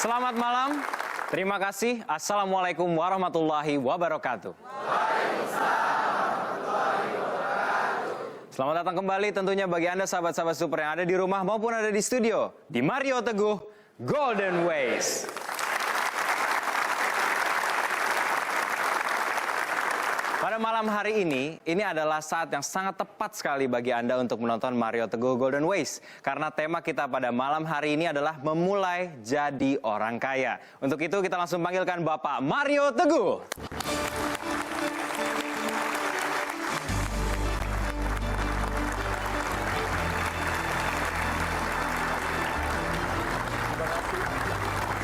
Selamat malam, terima kasih. Assalamualaikum warahmatullahi wabarakatuh. Selamat datang kembali tentunya bagi Anda sahabat-sahabat super yang ada di rumah maupun ada di studio. Di Mario Teguh, Golden Ways. Pada malam hari ini adalah saat yang sangat tepat sekali bagi Anda untuk menonton Mario Teguh Golden Ways. Karena tema kita pada malam hari ini adalah memulai jadi orang kaya. Untuk itu kita langsung panggilkan Bapak Mario Teguh.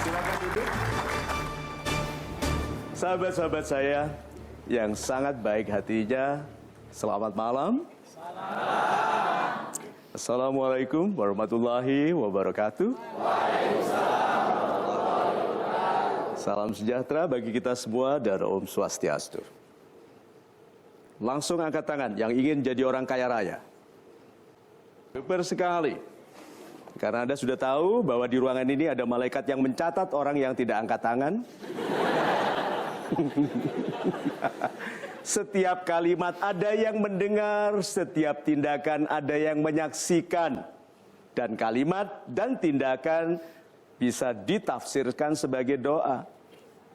Silakan duduk. Sahabat-sahabat saya yang sangat baik hatinya, selamat malam. Assalamualaikum warahmatullahi wabarakatuh. Salam sejahtera bagi kita semua dan Om Swastiastu. Langsung angkat tangan yang ingin jadi orang kaya raya. Super sekali. Karena Anda sudah tahu bahwa di ruangan ini ada malaikat yang mencatat orang yang tidak angkat tangan. Setiap kalimat ada yang mendengar, setiap tindakan ada yang menyaksikan. Dan kalimat dan tindakan bisa ditafsirkan sebagai doa.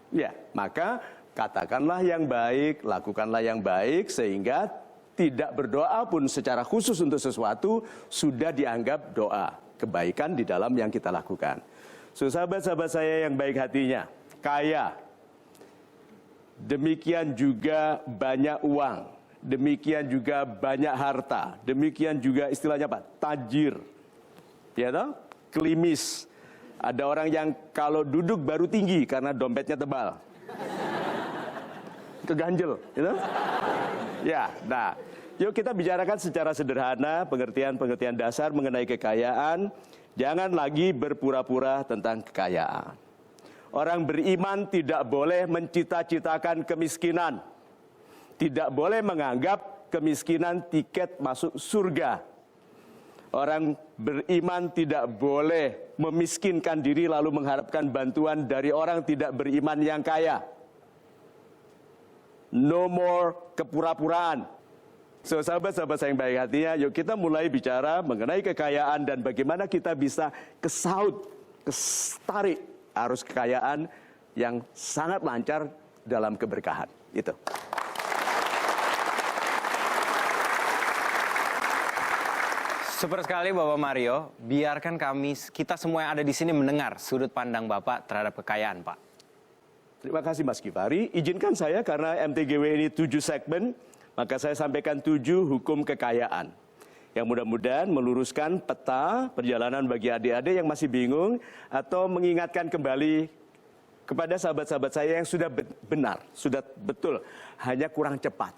Ya, maka katakanlah yang baik, lakukanlah yang baik, sehingga tidak berdoa pun secara khusus untuk sesuatu sudah dianggap doa. Kebaikan di dalam yang kita lakukan. So, sahabat-sahabat saya yang baik hatinya, kaya. Demikian juga banyak uang, demikian juga banyak harta, demikian juga istilahnya apa? Tajir, ya toh? Klimis. Ada orang yang kalau duduk baru tinggi karena dompetnya tebal, keganjel, gitu? Ya, nah, yuk kita bicarakan secara sederhana pengertian-pengertian dasar mengenai kekayaan. Jangan lagi berpura-pura tentang kekayaan. Orang beriman tidak boleh mencita-citakan kemiskinan. Tidak boleh menganggap kemiskinan tiket masuk surga. Orang beriman tidak boleh memiskinkan diri lalu mengharapkan bantuan dari orang tidak beriman yang kaya. No more kepura-puraan. So, sahabat-sahabat saya yang baik hatinya, yuk kita mulai bicara mengenai kekayaan dan bagaimana kita bisa kestarik arus kekayaan yang sangat lancar dalam keberkahan. Itu. Super sekali Bapak Mario, biarkan kita semua yang ada di sini mendengar sudut pandang Bapak terhadap kekayaan, Pak. Terima kasih Mas Kifari. Izinkan saya karena MTGW ini 7 segmen, maka saya sampaikan 7 hukum kekayaan. Yang mudah-mudahan meluruskan peta perjalanan bagi adik-adik yang masih bingung atau mengingatkan kembali kepada sahabat-sahabat saya yang sudah benar, sudah betul, hanya kurang cepat.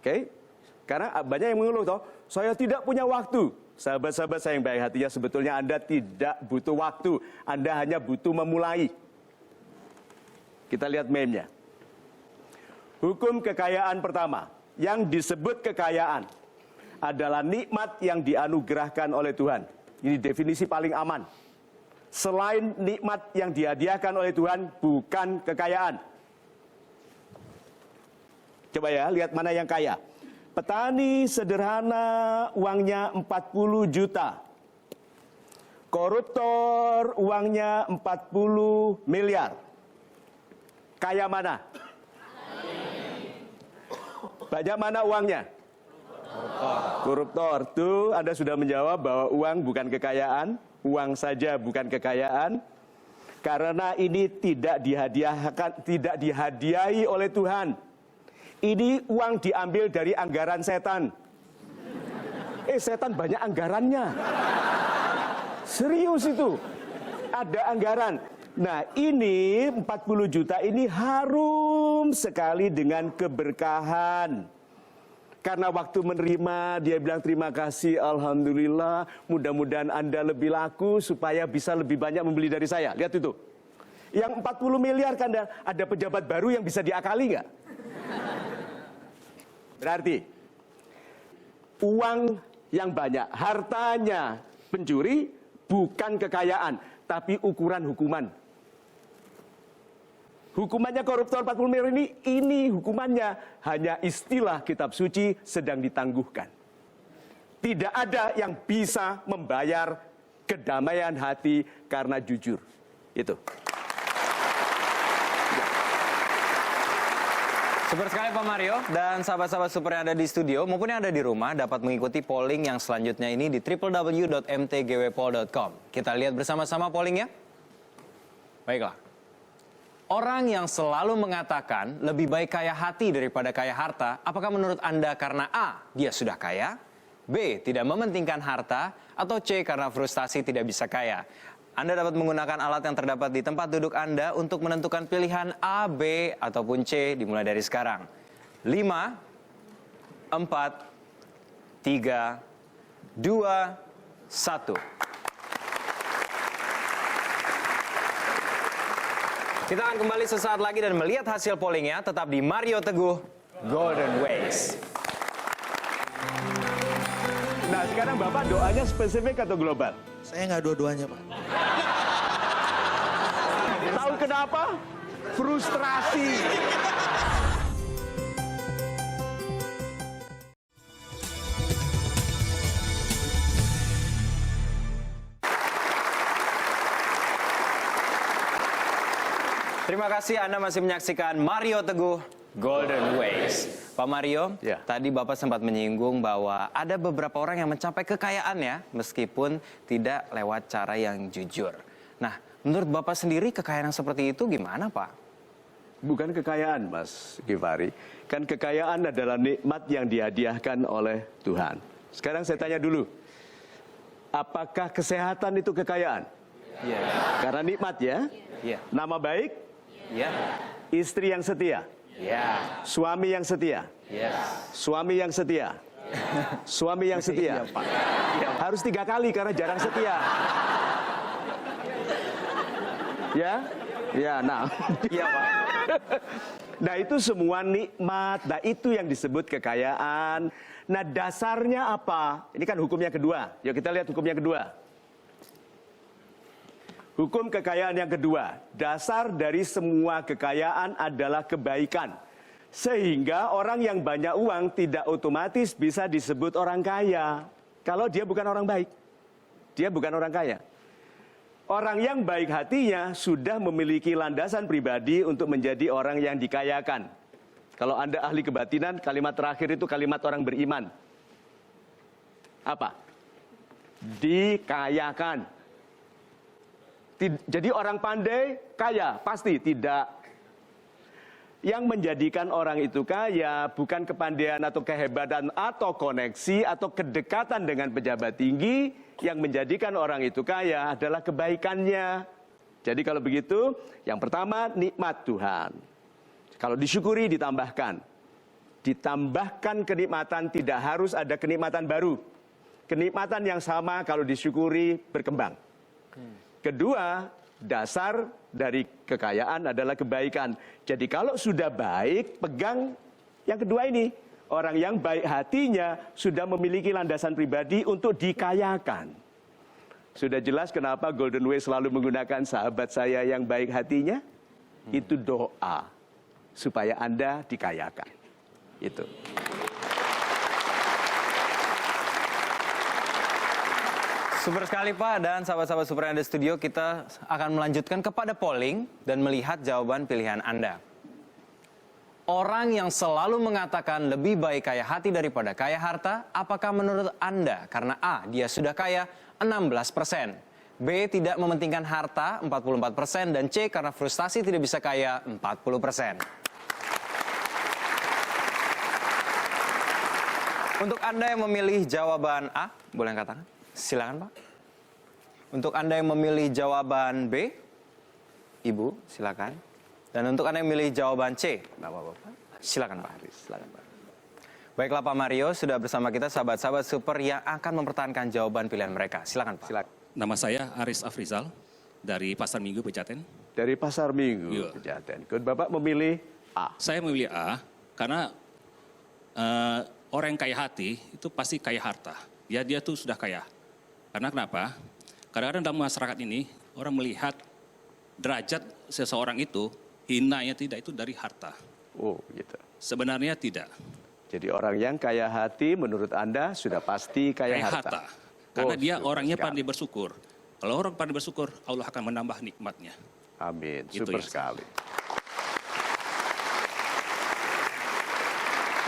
Oke? Karena banyak yang mengeluh toh, saya tidak punya waktu. Sahabat-sahabat saya yang baik hatinya, sebetulnya Anda tidak butuh waktu, Anda hanya butuh memulai. Kita lihat meme-nya. Hukum kekayaan pertama, yang disebut kekayaan adalah nikmat yang dianugerahkan oleh Tuhan. Ini definisi paling aman. Selain nikmat yang dihadiahkan oleh Tuhan, bukan kekayaan. Coba ya, lihat mana yang kaya. Petani sederhana uangnya 40 juta. Koruptor uangnya 40 miliar. Kaya mana? Banyak mana uangnya? Koruptor. Tuh Anda sudah menjawab bahwa uang bukan kekayaan, uang saja bukan kekayaan, karena ini tidak dihadiahi oleh Tuhan. Ini uang diambil dari anggaran setan. Setan banyak anggarannya. Serius itu. Ada anggaran. Nah, ini 40 juta ini harum sekali dengan keberkahan. Karena waktu menerima, dia bilang terima kasih, alhamdulillah, mudah-mudahan Anda lebih laku supaya bisa lebih banyak membeli dari saya. Lihat itu. Yang 40 miliar kan ada pejabat baru yang bisa diakali nggak? Berarti, uang yang banyak, hartanya pencuri bukan kekayaan, tapi ukuran hukuman. Hukumannya koruptor 40 miliar ini hukumannya hanya istilah kitab suci sedang ditangguhkan. Tidak ada yang bisa membayar kedamaian hati karena jujur. Itu. Super sekali Pak Mario dan sahabat-sahabat super yang ada di studio maupun yang ada di rumah dapat mengikuti polling yang selanjutnya ini di www.mtgwpol.com. Kita lihat bersama-sama pollingnya. Baiklah. Orang yang selalu mengatakan lebih baik kaya hati daripada kaya harta, apakah menurut Anda karena A, dia sudah kaya, B, tidak mementingkan harta, atau C, karena frustasi tidak bisa kaya? Anda dapat menggunakan alat yang terdapat di tempat duduk Anda untuk menentukan pilihan A, B, ataupun C dimulai dari sekarang. 5, 4, 3, 2, 1. Kita akan kembali sesaat lagi dan melihat hasil pollingnya tetap di Mario Teguh Golden Ways. Nah sekarang Bapak doanya spesifik atau global? Saya nggak dua-duanya, Pak. Tahu kenapa? Frustrasi. Terima kasih Anda masih menyaksikan Mario Teguh Golden Ways. Pak Mario, Ya. tadi Bapak sempat menyinggung bahwa ada beberapa orang yang mencapai kekayaannya meskipun tidak lewat cara yang jujur. Nah, menurut Bapak sendiri kekayaan yang seperti itu gimana Pak? Bukan kekayaan, Mas Givari. Kan kekayaan adalah nikmat yang dihadiahkan oleh Tuhan. Sekarang saya tanya dulu, apakah kesehatan itu kekayaan? Iya. Karena nikmat ya. Iya. Nama baik, Iya. istri yang setia, Iya. suami yang setia, Iya. suami yang setia, suami yang setia. Harus 3 kali karena jarang setia. Ya, ya, nah. Iya, Pak. Nah itu semua nikmat, nah itu yang disebut kekayaan. Nah dasarnya apa? Ini kan hukum yang kedua, yuk kita lihat hukum yang kedua. Hukum kekayaan yang kedua, dasar dari semua kekayaan adalah kebaikan. Sehingga orang yang banyak uang tidak otomatis bisa disebut orang kaya. Kalau dia bukan orang baik, dia bukan orang kaya. Orang yang baik hatinya sudah memiliki landasan pribadi untuk menjadi orang yang dikayakan. Kalau Anda ahli kebatinan, kalimat terakhir itu kalimat orang beriman. Apa? Dikayakan. Jadi orang pandai kaya? Pasti tidak. Yang menjadikan orang itu kaya bukan kepandaian atau kehebatan atau koneksi atau kedekatan dengan pejabat tinggi. Yang menjadikan orang itu kaya adalah kebaikannya. Jadi kalau begitu, yang pertama nikmat Tuhan. Kalau disyukuri ditambahkan. Ditambahkan kenikmatan, tidak harus ada kenikmatan baru. Kenikmatan yang sama kalau disyukuri berkembang. Kedua, dasar dari kekayaan adalah kebaikan. Jadi kalau sudah baik, pegang yang kedua ini. Orang yang baik hatinya sudah memiliki landasan pribadi untuk dikayakan. Sudah jelas kenapa Golden Way selalu menggunakan sahabat saya yang baik hatinya? Itu doa supaya Anda dikayakan. Itu. Super sekali Pak, dan sahabat-sahabat super yang ada di studio, kita akan melanjutkan kepada polling dan melihat jawaban pilihan Anda. Orang yang selalu mengatakan lebih baik kaya hati daripada kaya harta, apakah menurut Anda? Karena A, dia sudah kaya 16%. B, tidak mementingkan harta 44%. Dan C, karena frustasi tidak bisa kaya 40%. Untuk Anda yang memilih jawaban A, boleh angkat tangan? Silakan Pak. Untuk Anda yang memilih jawaban B, Ibu, silakan. Dan untuk Anda yang memilih jawaban C, Bapak-bapak, silakan Pak. Silakan Pak. Baiklah Pak Mario, sudah bersama kita sahabat-sahabat super yang akan mempertahankan jawaban pilihan mereka. Silakan Pak. Silakan. Nama saya Aris Afrizal dari Pasar Minggu Pejaten. Dari Pasar Minggu, Iya. Pejaten. Bapak memilih A. Saya memilih A karena orang yang kaya hati itu pasti kaya harta. Dia tuh sudah kaya. Karena kenapa? Kadang-kadang dalam masyarakat ini orang melihat derajat seseorang itu hinanya tidak itu dari harta. Oh, gitu. Sebenarnya tidak. Jadi orang yang kaya hati menurut Anda sudah pasti kaya Kayak harta. Karena Oh, dia super orangnya sekali. pandai bersyukur. Kalau orang pandai bersyukur, Allah akan menambah nikmatnya. Amin, Itu super yang sekali.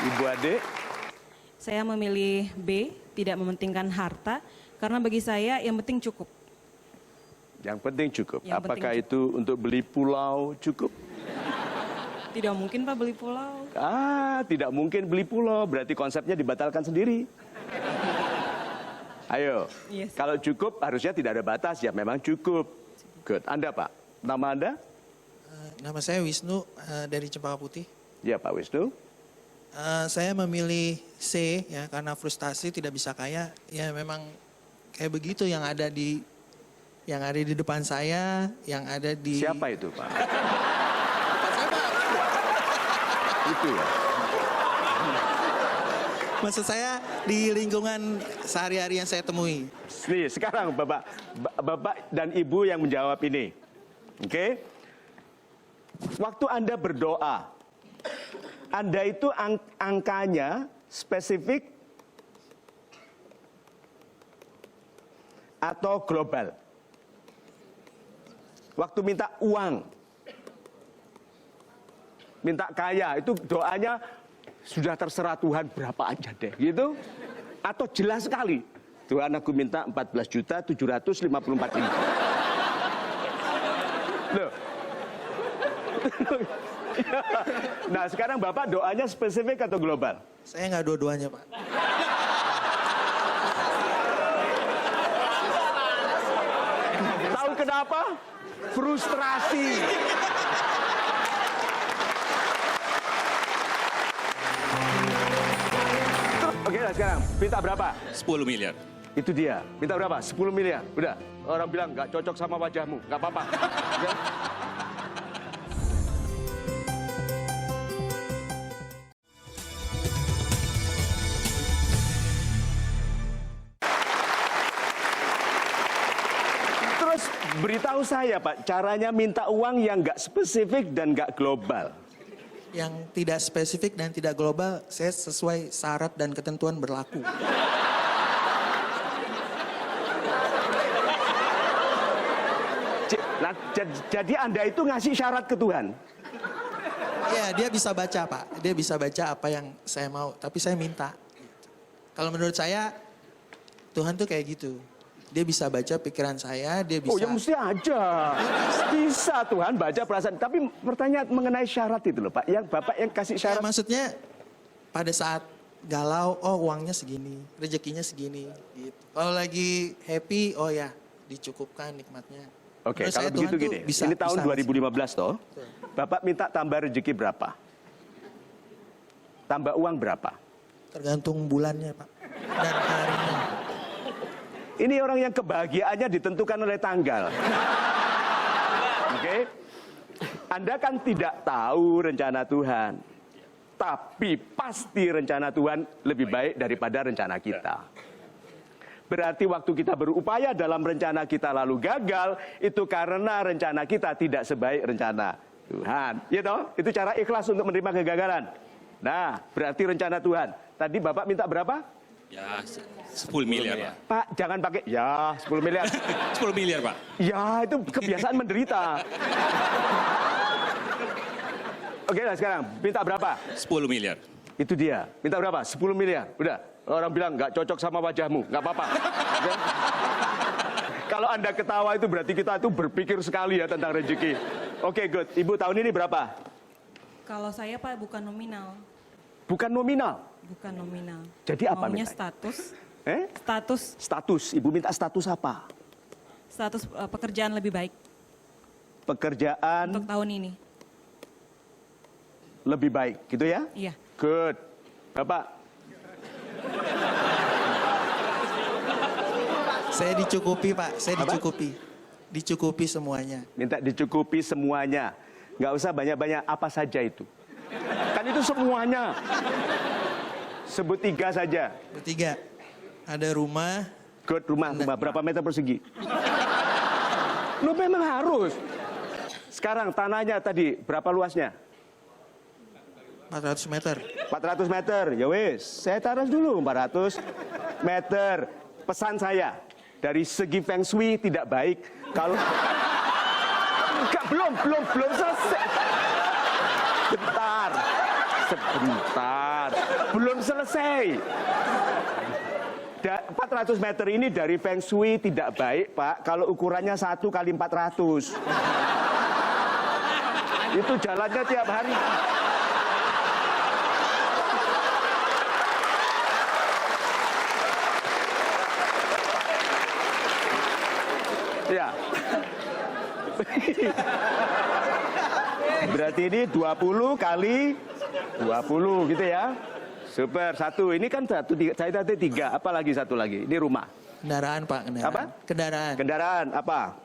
Ibu Ade, Saya memilih B, tidak mementingkan harta, karena bagi saya yang penting cukup. yang penting cukup. Yang Apakah penting itu untuk beli pulau cukup? Tidak mungkin Pak beli pulau. Tidak mungkin beli pulau, berarti konsepnya dibatalkan sendiri. Ayo, Yes. kalau cukup harusnya tidak ada batas, ya memang cukup. Good. Anda Pak, nama Anda? Nama saya Wisnu dari Cempaka Putih. Ya Pak Wisnu. Saya memilih C ya karena frustasi tidak bisa kaya. Ya memang kayak begitu yang ada di depan saya, yang ada di Siapa itu Pak? Itu ya. Maksud saya di lingkungan sehari-hari yang saya temui. Nih, sekarang Bapak dan Ibu yang menjawab ini. Oke? Waktu Anda berdoa, Anda itu angkanya spesifik atau global? Waktu minta uang, minta kaya, itu doanya sudah terserah Tuhan berapa aja deh, gitu? Atau jelas sekali, Tuhan aku minta 14.754.000. Loh. Nah sekarang Bapak doanya spesifik atau global? Saya nggak dua-duanya Pak. Tahu kenapa? Frustrasi. Oke, nah sekarang minta berapa? 10 miliar. Itu dia. Minta berapa? 10 miliar. Udah. Orang bilang nggak cocok sama wajahmu. Nggak apa-apa. Ya? Terus beritahu saya Pak, caranya minta uang yang nggak spesifik dan nggak global. Yang tidak spesifik dan tidak global, saya sesuai syarat dan ketentuan berlaku. Nah, jadi Anda itu ngasih syarat ke Tuhan. Iya, dia bisa baca Pak. Dia bisa baca apa yang saya mau, tapi saya minta. Kalau menurut saya, Tuhan tuh kayak gitu. Dia bisa baca pikiran saya, dia bisa... Oh ya mesti aja. Bisa Tuhan baca perasaan. Tapi pertanyaan mengenai syarat itu loh Pak. Yang Bapak yang kasih Ya, syarat. maksudnya pada saat galau, oh uangnya segini, rezekinya segini. Gitu. Kalau lagi happy, oh ya dicukupkan nikmatnya. Oke, Menurut kalau saya begitu Tuhan tuh gini. bisa- Ini tahun bisa. 2015 toh. Bapak minta tambah rezeki berapa? Tambah uang berapa? Tergantung bulannya Pak. Dan harinya. Ini orang yang kebahagiaannya ditentukan oleh tanggal. Oke? Anda kan tidak tahu rencana Tuhan. Tapi pasti rencana Tuhan lebih baik daripada rencana kita. Berarti waktu kita berupaya dalam rencana kita lalu gagal, itu karena rencana kita tidak sebaik rencana Tuhan. Ya toh? Itu cara ikhlas untuk menerima kegagalan. Nah, berarti rencana Tuhan. Tadi Bapak minta berapa? Ya, 10 miliar, Pak. Pak, jangan pakai ya 10 miliar. 10 miliar, Pak. Ya, itu kebiasaan menderita. Oke, nah sekarang minta berapa? 10 miliar. Itu dia. Minta berapa? 10 miliar. Udah. Orang bilang nggak cocok sama wajahmu. Nggak apa-apa. Oke? Kalau Anda ketawa itu berarti kita itu berpikir sekali ya tentang rezeki. Oke, good. Ibu tahun ini berapa? Kalau saya Pak bukan nominal, Bukan nominal. bukan nominal. Jadi apa Maunya mintanya? status, Status. Ibu minta status apa? status pekerjaan lebih baik Pekerjaan untuk tahun ini. lebih baik, gitu ya? Iya. Good. Bapak, Saya dicukupi Pak, saya Apa? dicukupi. Dicukupi semuanya. minta dicukupi semuanya. Nggak usah banyak-banyak, apa saja itu. Kan itu semuanya. Sebut 3 saja. Bertiga, ada rumah, Good, rumah berapa meter persegi? Lo memang harus. Sekarang tanahnya tadi berapa luasnya? 400 meter. 400 meter. Ya wis, saya taruh dulu 400 meter. Pesan saya, dari segi feng shui tidak baik kalau enggak, belum selesai. Sebentar. Belum selesai. 400 meter ini dari feng shui tidak baik, Pak, kalau ukurannya 1 kali 400. Itu jalannya tiap hari. Ya. Berarti ini 20 kali 20 gitu ya. Super, 1. Ini kan 1, saya tadi 3. Apa lagi satu lagi? Ini rumah. Kendaraan, Pak. Kendaraan. Apa? Kendaraan. Kendaraan, apa?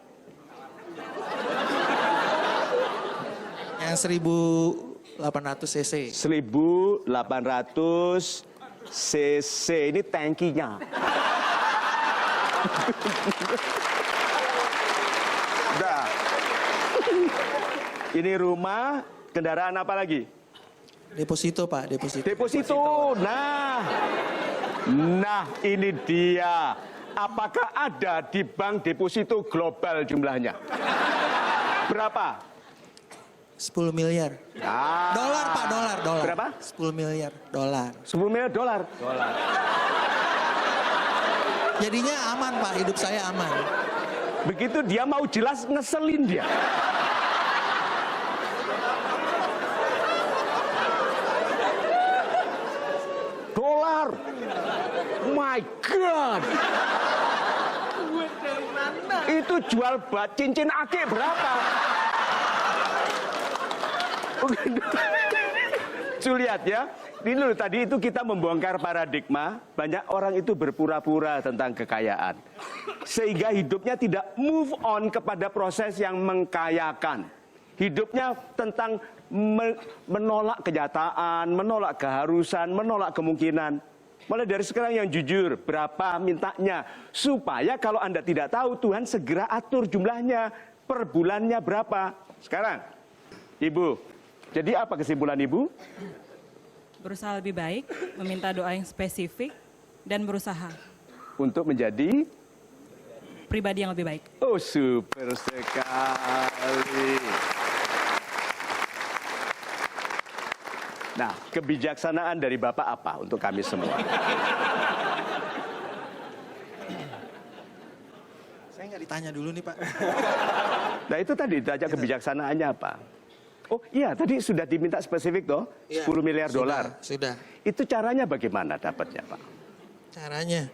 Yang 1800 cc. 1800 cc. Ini tangkinya. Udah. Ini rumah, kendaraan apa lagi? Deposito, Pak. Deposito. Deposito. Nah, ini dia. Apakah ada di bank deposito global jumlahnya? Berapa? 10 miliar. Ah. Dolar, Pak. Dolar. Berapa? 10 miliar dolar. 10 miliar dolar. Jadinya aman, Pak. Hidup saya aman. Begitu dia mau jelas, ngeselin dia. Dolar. My God. Itu jual cincin akik berapa? Tuh lihat ya. Ini loh, tadi itu kita membongkar paradigma. Banyak orang itu berpura-pura tentang kekayaan. Sehingga hidupnya tidak move on kepada proses yang mengkayakan. Hidupnya tentang menolak kenyataan, menolak keharusan, menolak kemungkinan. Mulai dari sekarang yang jujur, berapa mintanya. Supaya kalau Anda tidak tahu, Tuhan segera atur jumlahnya, per bulannya berapa. Sekarang, Ibu, jadi apa kesimpulan Ibu? Berusaha lebih baik, meminta doa yang spesifik, dan berusaha Untuk menjadi pribadi yang lebih baik. Oh, super sekali. Nah, kebijaksanaan dari Bapak apa untuk kami semua? Saya nggak ditanya dulu nih, Pak. Nah, itu tadi ditanya kebijaksanaannya apa? Oh iya, tadi sudah diminta spesifik toh, Iya, 10 miliar dolar. Sudah. Itu caranya bagaimana dapatnya, Pak? Caranya.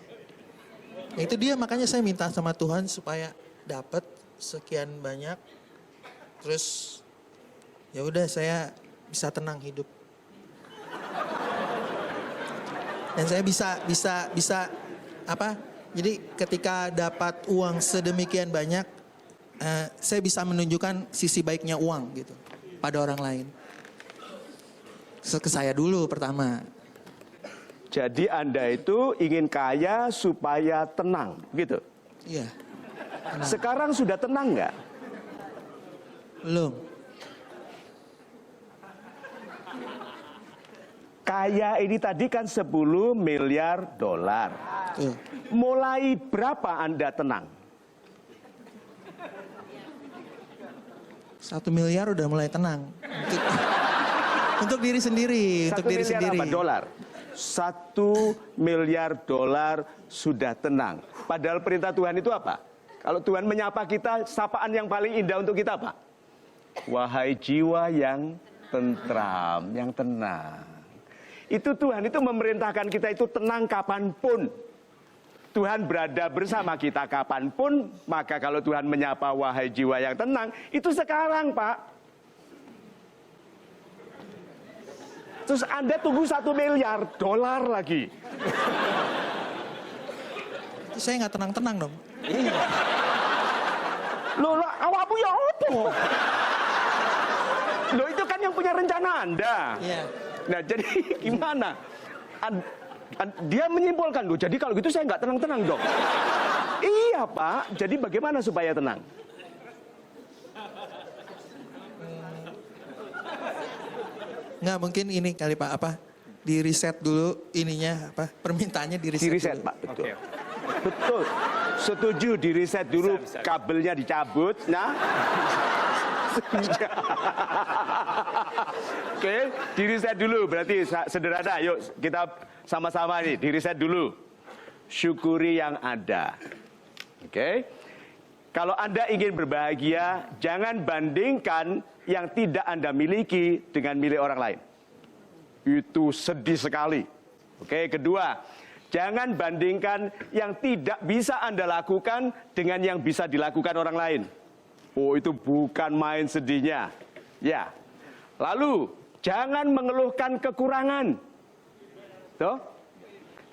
Ya, itu dia, makanya saya minta sama Tuhan supaya dapat sekian banyak. Terus ya udah saya bisa tenang hidup. Dan saya bisa apa? Jadi ketika dapat uang sedemikian banyak, saya bisa menunjukkan sisi baiknya uang gitu pada orang lain. Ke saya dulu pertama. Jadi Anda itu ingin kaya supaya tenang, gitu? Iya. Tenang. Sekarang sudah tenang nggak? Belum. Kaya ini tadi kan 10 miliar dolar. Tuh. Mulai berapa Anda tenang? 1 miliar udah mulai tenang. Untuk diri sendiri. Untuk 1 diri miliar sendiri. apa dolar? 1 miliar dolar sudah tenang. Padahal perintah Tuhan itu apa? Kalau Tuhan menyapa kita, sapaan yang paling indah untuk kita apa? Wahai jiwa yang tentram, yang tenang. Itu Tuhan itu memerintahkan kita itu tenang kapanpun. Tuhan berada bersama kita kapanpun, maka kalau Tuhan menyapa wahai jiwa yang tenang, itu sekarang, Pak. Terus Anda tunggu 1 miliar dolar lagi. Itu saya nggak tenang-tenang dong. Loh, awakmu ya apa? Loh, itu kan yang punya rencana Anda. Iya. Nah, jadi gimana? Dia menyimpulkan, loh, jadi kalau gitu saya nggak tenang-tenang dong. Iya, Pak. Jadi bagaimana supaya tenang? Nggak, mungkin ini kali Pak, apa? Di reset dulu ininya, apa? Permintaannya di reset. Di reset, dulu. Pak, betul. Betul. Setuju di reset dulu, kabelnya dicabut. Nah. Oke, di reset dulu. Berarti sederhana. Yuk kita sama-sama nih, di reset dulu. Syukuri yang ada. Oke. Kalau Anda ingin berbahagia, jangan bandingkan yang tidak Anda miliki dengan milik orang lain. Itu sedih sekali. Oke, kedua, jangan bandingkan yang tidak bisa Anda lakukan dengan yang bisa dilakukan orang lain. Oh, itu bukan main sedihnya. Ya. Lalu, jangan mengeluhkan kekurangan. Tuh.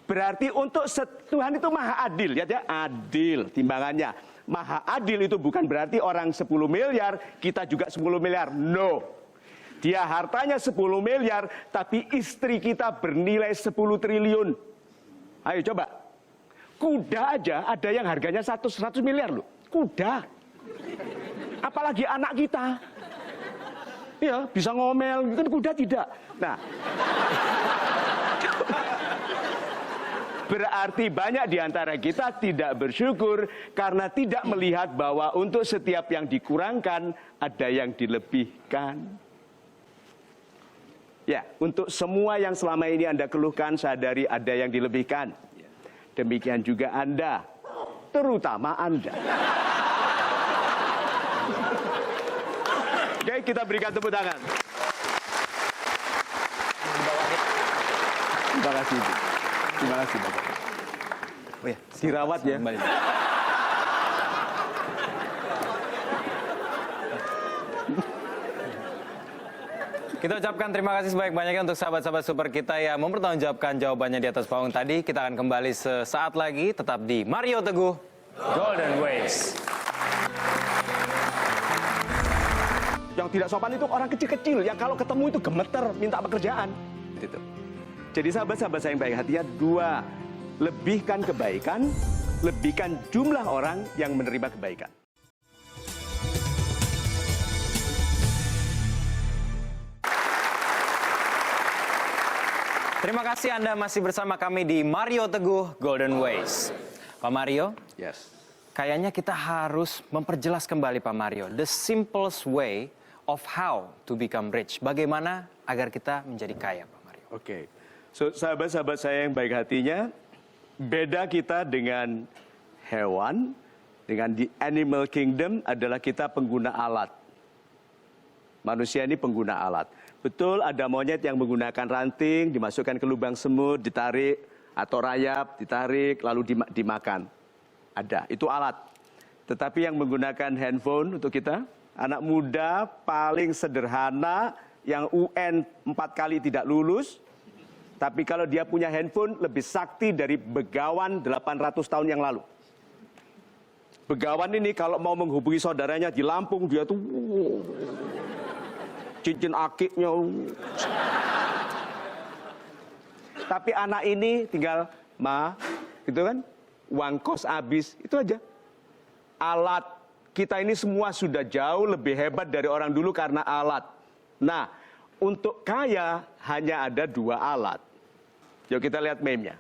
Berarti untuk Tuhan itu maha adil. Lihat ya, adil timbangannya. Maha adil itu bukan berarti orang 10 miliar, kita juga 10 miliar. No. Dia hartanya 10 miliar, tapi istri kita bernilai 10 triliun. Ayo coba. Kuda aja ada yang harganya 100 miliar loh. Kuda. Apalagi anak kita. Ya, bisa ngomel, kan kuda tidak. Nah. Berarti banyak di antara kita tidak bersyukur karena tidak melihat bahwa untuk setiap yang dikurangkan ada yang dilebihkan. Ya, untuk semua yang selama ini Anda keluhkan, sadari ada yang dilebihkan. Demikian juga Anda, terutama Anda. Oke, kita berikan tepuk tangan. Terima kasih, Bu. Terima kasih, Bapak. Oh ya, Dirawat ya. kembali. Kita ucapkan terima kasih sebanyak-banyaknya untuk sahabat-sahabat super kita yang mempertanggungjawabkan jawabannya di atas panggung tadi. Kita akan kembali sesaat lagi, tetap di Mario Teguh Golden Ways. Yang tidak sopan itu orang kecil-kecil yang kalau ketemu itu gemeter minta pekerjaan. Gitu. Jadi sahabat-sahabat saya yang baik hatinya, dua, lebihkan kebaikan, lebihkan jumlah orang yang menerima kebaikan. Terima kasih Anda masih bersama kami di Mario Teguh Golden Ways. Pak Mario, Yes. kayaknya kita harus memperjelas kembali Pak Mario, the simplest way of how to become rich. Bagaimana agar kita menjadi kaya, Pak Mario? Oke. So, sahabat-sahabat saya yang baik hatinya, beda kita dengan hewan, dengan di animal kingdom adalah kita pengguna alat. Manusia ini pengguna alat. Betul ada monyet yang menggunakan ranting, dimasukkan ke lubang semut, ditarik, atau rayap, ditarik, lalu dimakan. Ada, itu alat. Tetapi yang menggunakan handphone untuk kita, anak muda paling sederhana, yang UN 4 kali tidak lulus, tapi kalau dia punya handphone lebih sakti dari begawan 800 tahun yang lalu. Begawan ini kalau mau menghubungi saudaranya di Lampung, dia tuh cincin akiknya. Tapi anak ini tinggal gitu kan, uang kos habis, itu aja. Alat kita ini semua sudah jauh lebih hebat dari orang dulu karena alat. Nah, untuk kaya hanya ada 2 alat. Yuk kita lihat meme-nya.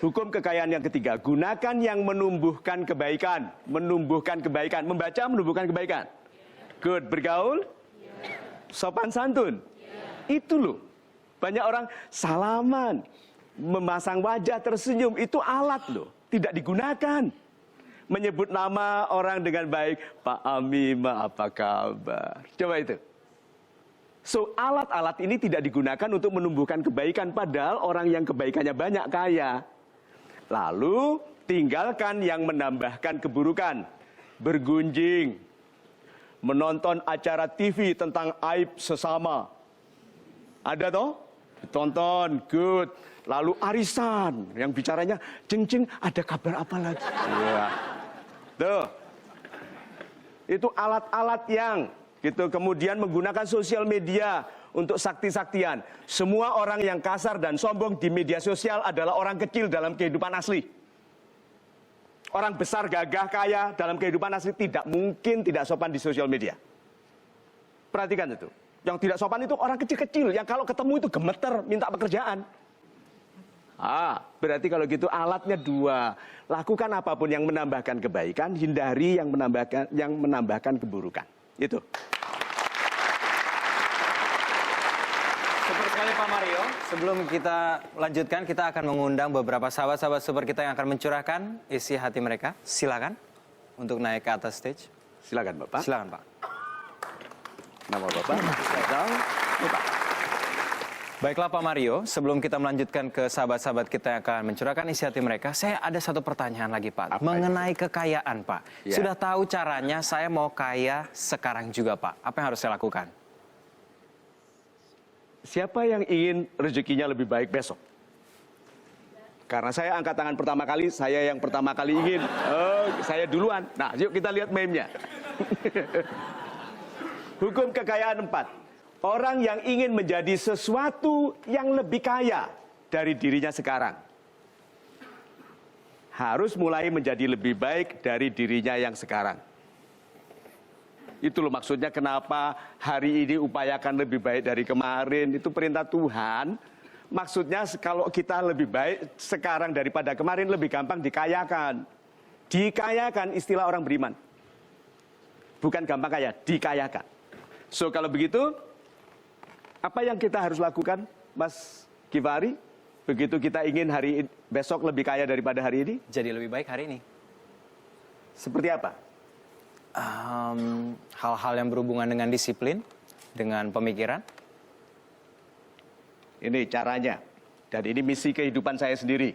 Hukum kekayaan yang ketiga, gunakan yang menumbuhkan kebaikan. Menumbuhkan kebaikan, membaca menumbuhkan kebaikan. Good, bergaul, sopan santun. Itu loh. Banyak orang salaman, memasang wajah tersenyum, itu alat loh. Tidak digunakan. Menyebut nama orang dengan baik, Pak Amima apa kabar? Coba itu. So, alat-alat ini tidak digunakan untuk menumbuhkan kebaikan, padahal orang yang kebaikannya banyak kaya. Lalu, tinggalkan yang menambahkan keburukan. Bergunjing, menonton acara TV tentang aib sesama. Ada toh? Tonton, good. Lalu arisan, yang bicaranya, jeng-jeng ada kabar apa lagi? Ya. Tuh. Itu alat-alat yang gitu. Kemudian menggunakan sosial media untuk sakti-saktian. Semua orang yang kasar dan sombong di media sosial adalah orang kecil dalam kehidupan asli. Orang besar, gagah, kaya dalam kehidupan asli tidak mungkin tidak sopan di sosial media. Perhatikan itu. Yang tidak sopan itu orang kecil-kecil, yang kalau ketemu itu gemeter, minta pekerjaan. Berarti kalau gitu alatnya 2. Lakukan apapun yang menambahkan kebaikan, hindari yang menambahkan keburukan. Itu. Super sekali Pak Mario. Sebelum kita lanjutkan, kita akan mengundang beberapa sahabat-sahabat super kita yang akan mencurahkan isi hati mereka. Silakan untuk naik ke atas stage. Silakan Bapak. Silakan Pak. Nama Bapak. Bapak. Baiklah Pak Mario, sebelum kita melanjutkan ke sahabat-sahabat kita yang akan mencurahkan isi hati mereka, saya ada satu pertanyaan lagi Pak. Mengenai kekayaan Pak. Ya. Sudah tahu caranya, saya mau kaya sekarang juga Pak. Apa yang harus saya lakukan? Siapa yang ingin rezekinya lebih baik besok? Karena saya angkat tangan pertama kali, saya yang pertama kali ingin. Saya duluan. Nah, yuk kita lihat meme-nya. Hukum kekayaan 4. Orang yang ingin menjadi sesuatu yang lebih kaya dari dirinya sekarang harus mulai menjadi lebih baik dari dirinya yang sekarang. Itu loh maksudnya kenapa hari ini upayakan lebih baik dari kemarin. Itu perintah Tuhan. Maksudnya kalau kita lebih baik sekarang daripada kemarin, lebih gampang dikayakan. Dikayakan istilah orang beriman. Bukan gampang kaya, dikayakan. So kalau begitu, apa yang kita harus lakukan, Mas Givari? Begitu kita ingin besok lebih kaya daripada hari ini? Jadi lebih baik hari ini. Seperti apa? Hal-hal yang berhubungan dengan disiplin, dengan pemikiran. Ini caranya. Dan ini misi kehidupan saya sendiri.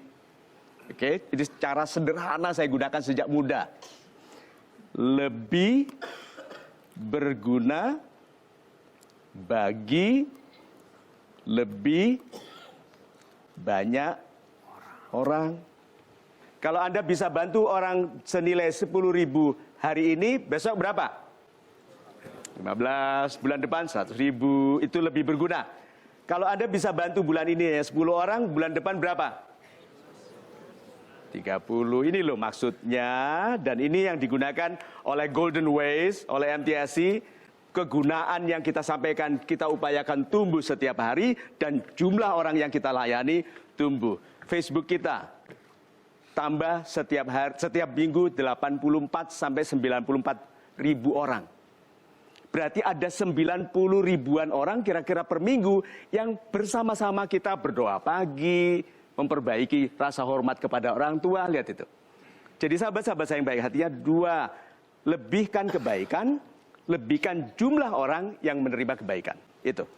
Oke, ini cara sederhana saya gunakan sejak muda. Lebih berguna bagi lebih banyak orang. Kalau Anda bisa bantu orang senilai 10.000 hari ini, besok berapa? 15, bulan depan 100.000, itu lebih berguna. Kalau Anda bisa bantu bulan ini ya 10 orang, bulan depan berapa? 30, ini loh maksudnya. Dan ini yang digunakan oleh Golden Ways, oleh MTSC. Kegunaan yang kita sampaikan, kita upayakan tumbuh setiap hari. Dan jumlah orang yang kita layani tumbuh. Facebook kita tambah setiap minggu 84 sampai 94 ribu orang. Berarti ada 90 ribuan orang kira-kira per minggu yang bersama-sama kita berdoa pagi, memperbaiki rasa hormat kepada orang tua. Lihat itu. Jadi sahabat-sahabat saya yang baik hatinya, 2, lebihkan kebaikan, lebihkan jumlah orang yang menerima kebaikan. Itu.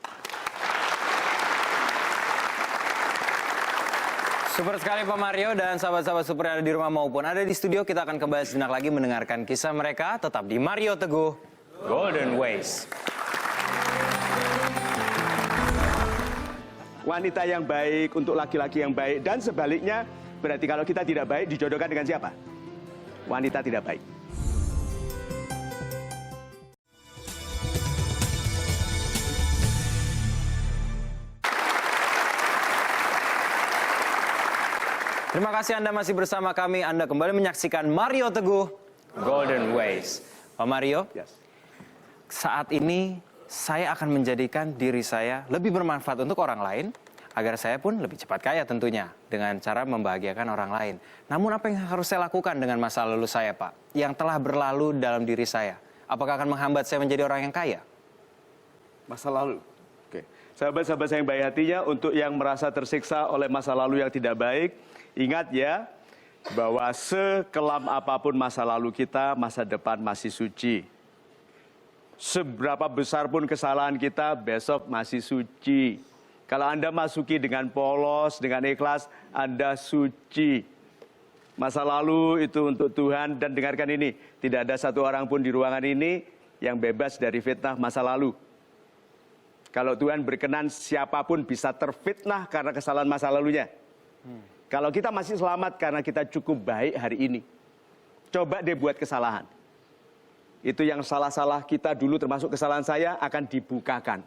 Super sekali Pak Mario dan sahabat-sahabat super yang ada di rumah maupun ada di studio. Kita akan kembali sejenak lagi mendengarkan kisah mereka. Tetap di Mario Teguh Golden Ways. Wanita yang baik untuk laki-laki yang baik. Dan sebaliknya, berarti kalau kita tidak baik, dijodohkan dengan siapa? Wanita tidak baik. Terima kasih Anda masih bersama kami. Anda kembali menyaksikan Mario Teguh Golden Ways. Pak Mario, Yes. saat ini saya akan menjadikan diri saya lebih bermanfaat untuk orang lain, agar saya pun lebih cepat kaya tentunya, dengan cara membahagiakan orang lain. Namun apa yang harus saya lakukan dengan masa lalu saya, Pak? Yang telah berlalu dalam diri saya. Apakah akan menghambat saya menjadi orang yang kaya? Masa lalu. Oke. Sahabat-sahabat saya yang baik hatinya, untuk yang merasa tersiksa oleh masa lalu yang tidak baik, ingat ya, bahwa sekelam apapun masa lalu kita, masa depan masih suci. Seberapa besar pun kesalahan kita, besok masih suci. Kalau Anda masuki dengan polos, dengan ikhlas, Anda suci. Masa lalu itu untuk Tuhan, dan dengarkan ini, tidak ada satu orang pun di ruangan ini yang bebas dari fitnah masa lalu. Kalau Tuhan berkenan, siapapun bisa terfitnah karena kesalahan masa lalunya. Kalau kita masih selamat karena kita cukup baik hari ini. Coba deh buat kesalahan. Itu yang salah-salah kita dulu, termasuk kesalahan saya, akan dibukakan.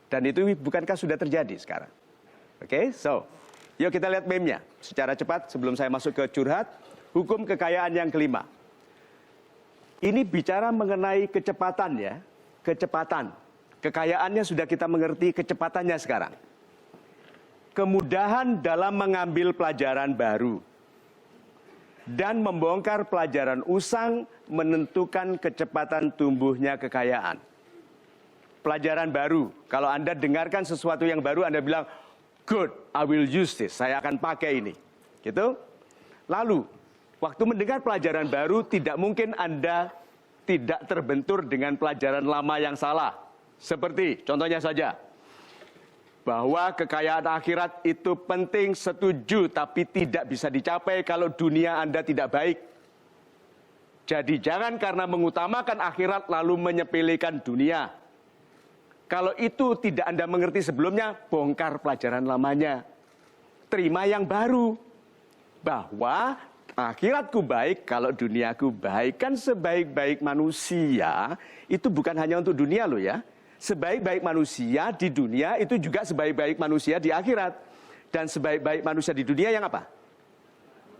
Dan itu bukankah sudah terjadi sekarang? Oke, so, yuk kita lihat meme-nya secara cepat sebelum saya masuk ke curhat. Hukum kekayaan yang kelima. Ini bicara mengenai kecepatan ya, kecepatan. Kekayaannya sudah kita mengerti, kecepatannya sekarang. Kemudahan dalam mengambil pelajaran baru. Dan membongkar pelajaran usang menentukan kecepatan tumbuhnya kekayaan. Pelajaran baru, kalau Anda dengarkan sesuatu yang baru, Anda bilang, good, I will use this, saya akan pakai ini. Gitu. Lalu, waktu mendengar pelajaran baru, tidak mungkin Anda tidak terbentur dengan pelajaran lama yang salah. Seperti, contohnya saja, bahwa kekayaan akhirat itu penting, setuju, tapi tidak bisa dicapai kalau dunia Anda tidak baik. Jadi jangan karena mengutamakan akhirat lalu menyepelekan dunia. Kalau itu tidak Anda mengerti sebelumnya, bongkar pelajaran lamanya. Terima yang baru. Bahwa akhiratku baik kalau duniaku baik. Kan sebaik-baik manusia itu bukan hanya untuk dunia loh ya. Sebaik-baik manusia di dunia itu juga sebaik-baik manusia di akhirat. Dan sebaik-baik manusia di dunia yang apa?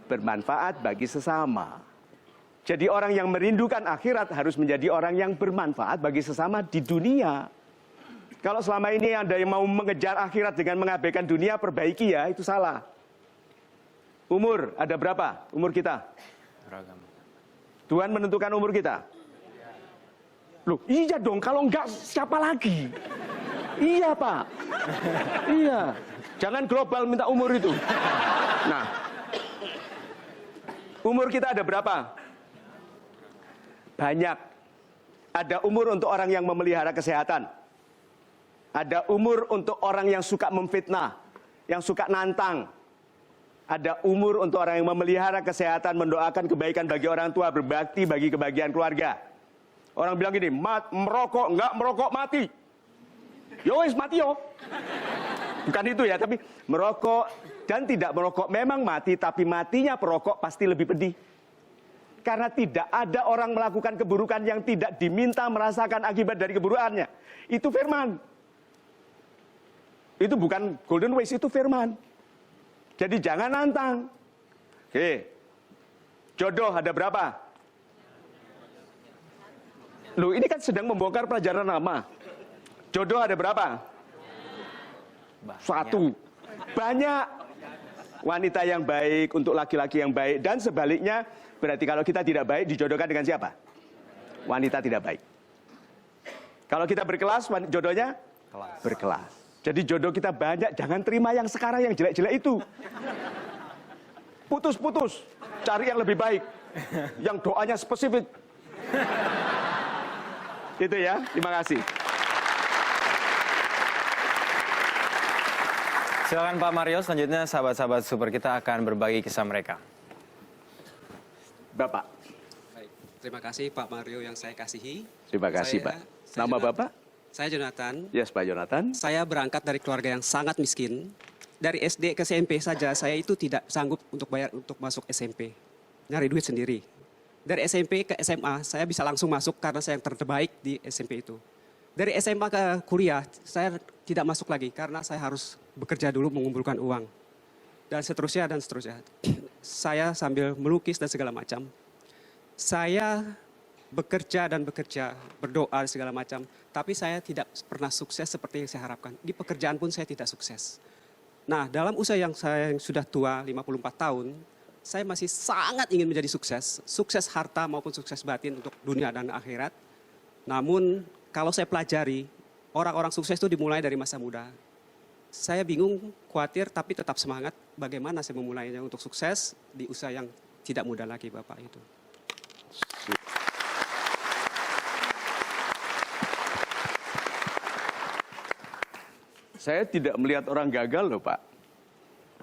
Bermanfaat bagi sesama. Jadi orang yang merindukan akhirat harus menjadi orang yang bermanfaat bagi sesama di dunia. Kalau selama ini Anda yang mau mengejar akhirat dengan mengabaikan dunia, perbaiki ya, itu salah. Umur, ada berapa umur kita? Beragam. Tuhan menentukan umur kita. Loh, iya dong, kalau enggak siapa lagi? Iya Pak. Iya. Jangan global minta umur itu. Nah, umur kita ada berapa? Banyak. Ada umur untuk orang yang memelihara kesehatan. Ada umur untuk orang yang suka memfitnah, yang suka nantang. Ada umur untuk orang yang memelihara kesehatan, mendoakan kebaikan bagi orang tua, berbakti bagi kebahagiaan keluarga. Orang bilang gini, merokok, enggak merokok mati. Yowes mati yo. Bukan itu ya, tapi merokok dan tidak merokok memang mati, tapi matinya perokok pasti lebih pedih. Karena tidak ada orang melakukan keburukan yang tidak diminta merasakan akibat dari keburukannya. Itu firman. Itu bukan golden ways, itu firman. Jadi jangan nantang. Oke. Jodoh ada berapa? Loh, ini kan sedang membongkar pelajaran lama. Jodoh ada berapa? Satu. Banyak. Wanita yang baik untuk laki-laki yang baik. Dan sebaliknya, berarti kalau kita tidak baik, dijodohkan dengan siapa? Wanita tidak baik. Kalau kita berkelas, jodohnya? Berkelas. Jadi jodoh kita banyak, jangan terima yang sekarang yang jelek-jelek itu. Putus-putus, cari yang lebih baik. Yang doanya spesifik. Itu ya, terima kasih. Silakan Pak Mario, selanjutnya sahabat-sahabat super kita akan berbagi kisah mereka. Bapak. Baik, terima kasih Pak Mario yang saya kasihi. Terima kasih Pak. Nama Jonathan. Bapak? Saya Jonathan. Yes Pak Jonathan. Saya berangkat dari keluarga yang sangat miskin. Dari SD ke SMP saja saya itu tidak sanggup untuk bayar untuk masuk SMP. Nyari duit sendiri. Dari SMP ke SMA saya bisa langsung masuk karena saya yang terbaik di SMP itu. Dari SMA ke kuliah saya tidak masuk lagi karena saya harus bekerja dulu mengumpulkan uang. Dan seterusnya dan seterusnya. Saya sambil melukis dan segala macam. Saya bekerja dan bekerja, berdoa segala macam. Tapi saya tidak pernah sukses seperti yang saya harapkan. Di pekerjaan pun saya tidak sukses. Nah, dalam usia yang saya yang sudah tua, 54 tahun, saya masih sangat ingin menjadi sukses. Sukses harta maupun sukses batin untuk dunia dan akhirat. Namun, kalau saya pelajari, orang-orang sukses itu dimulai dari masa muda. Saya bingung, khawatir, tapi tetap semangat. Bagaimana saya memulainya untuk sukses di usia yang tidak muda lagi, Bapak itu. Saya tidak melihat orang gagal loh Pak.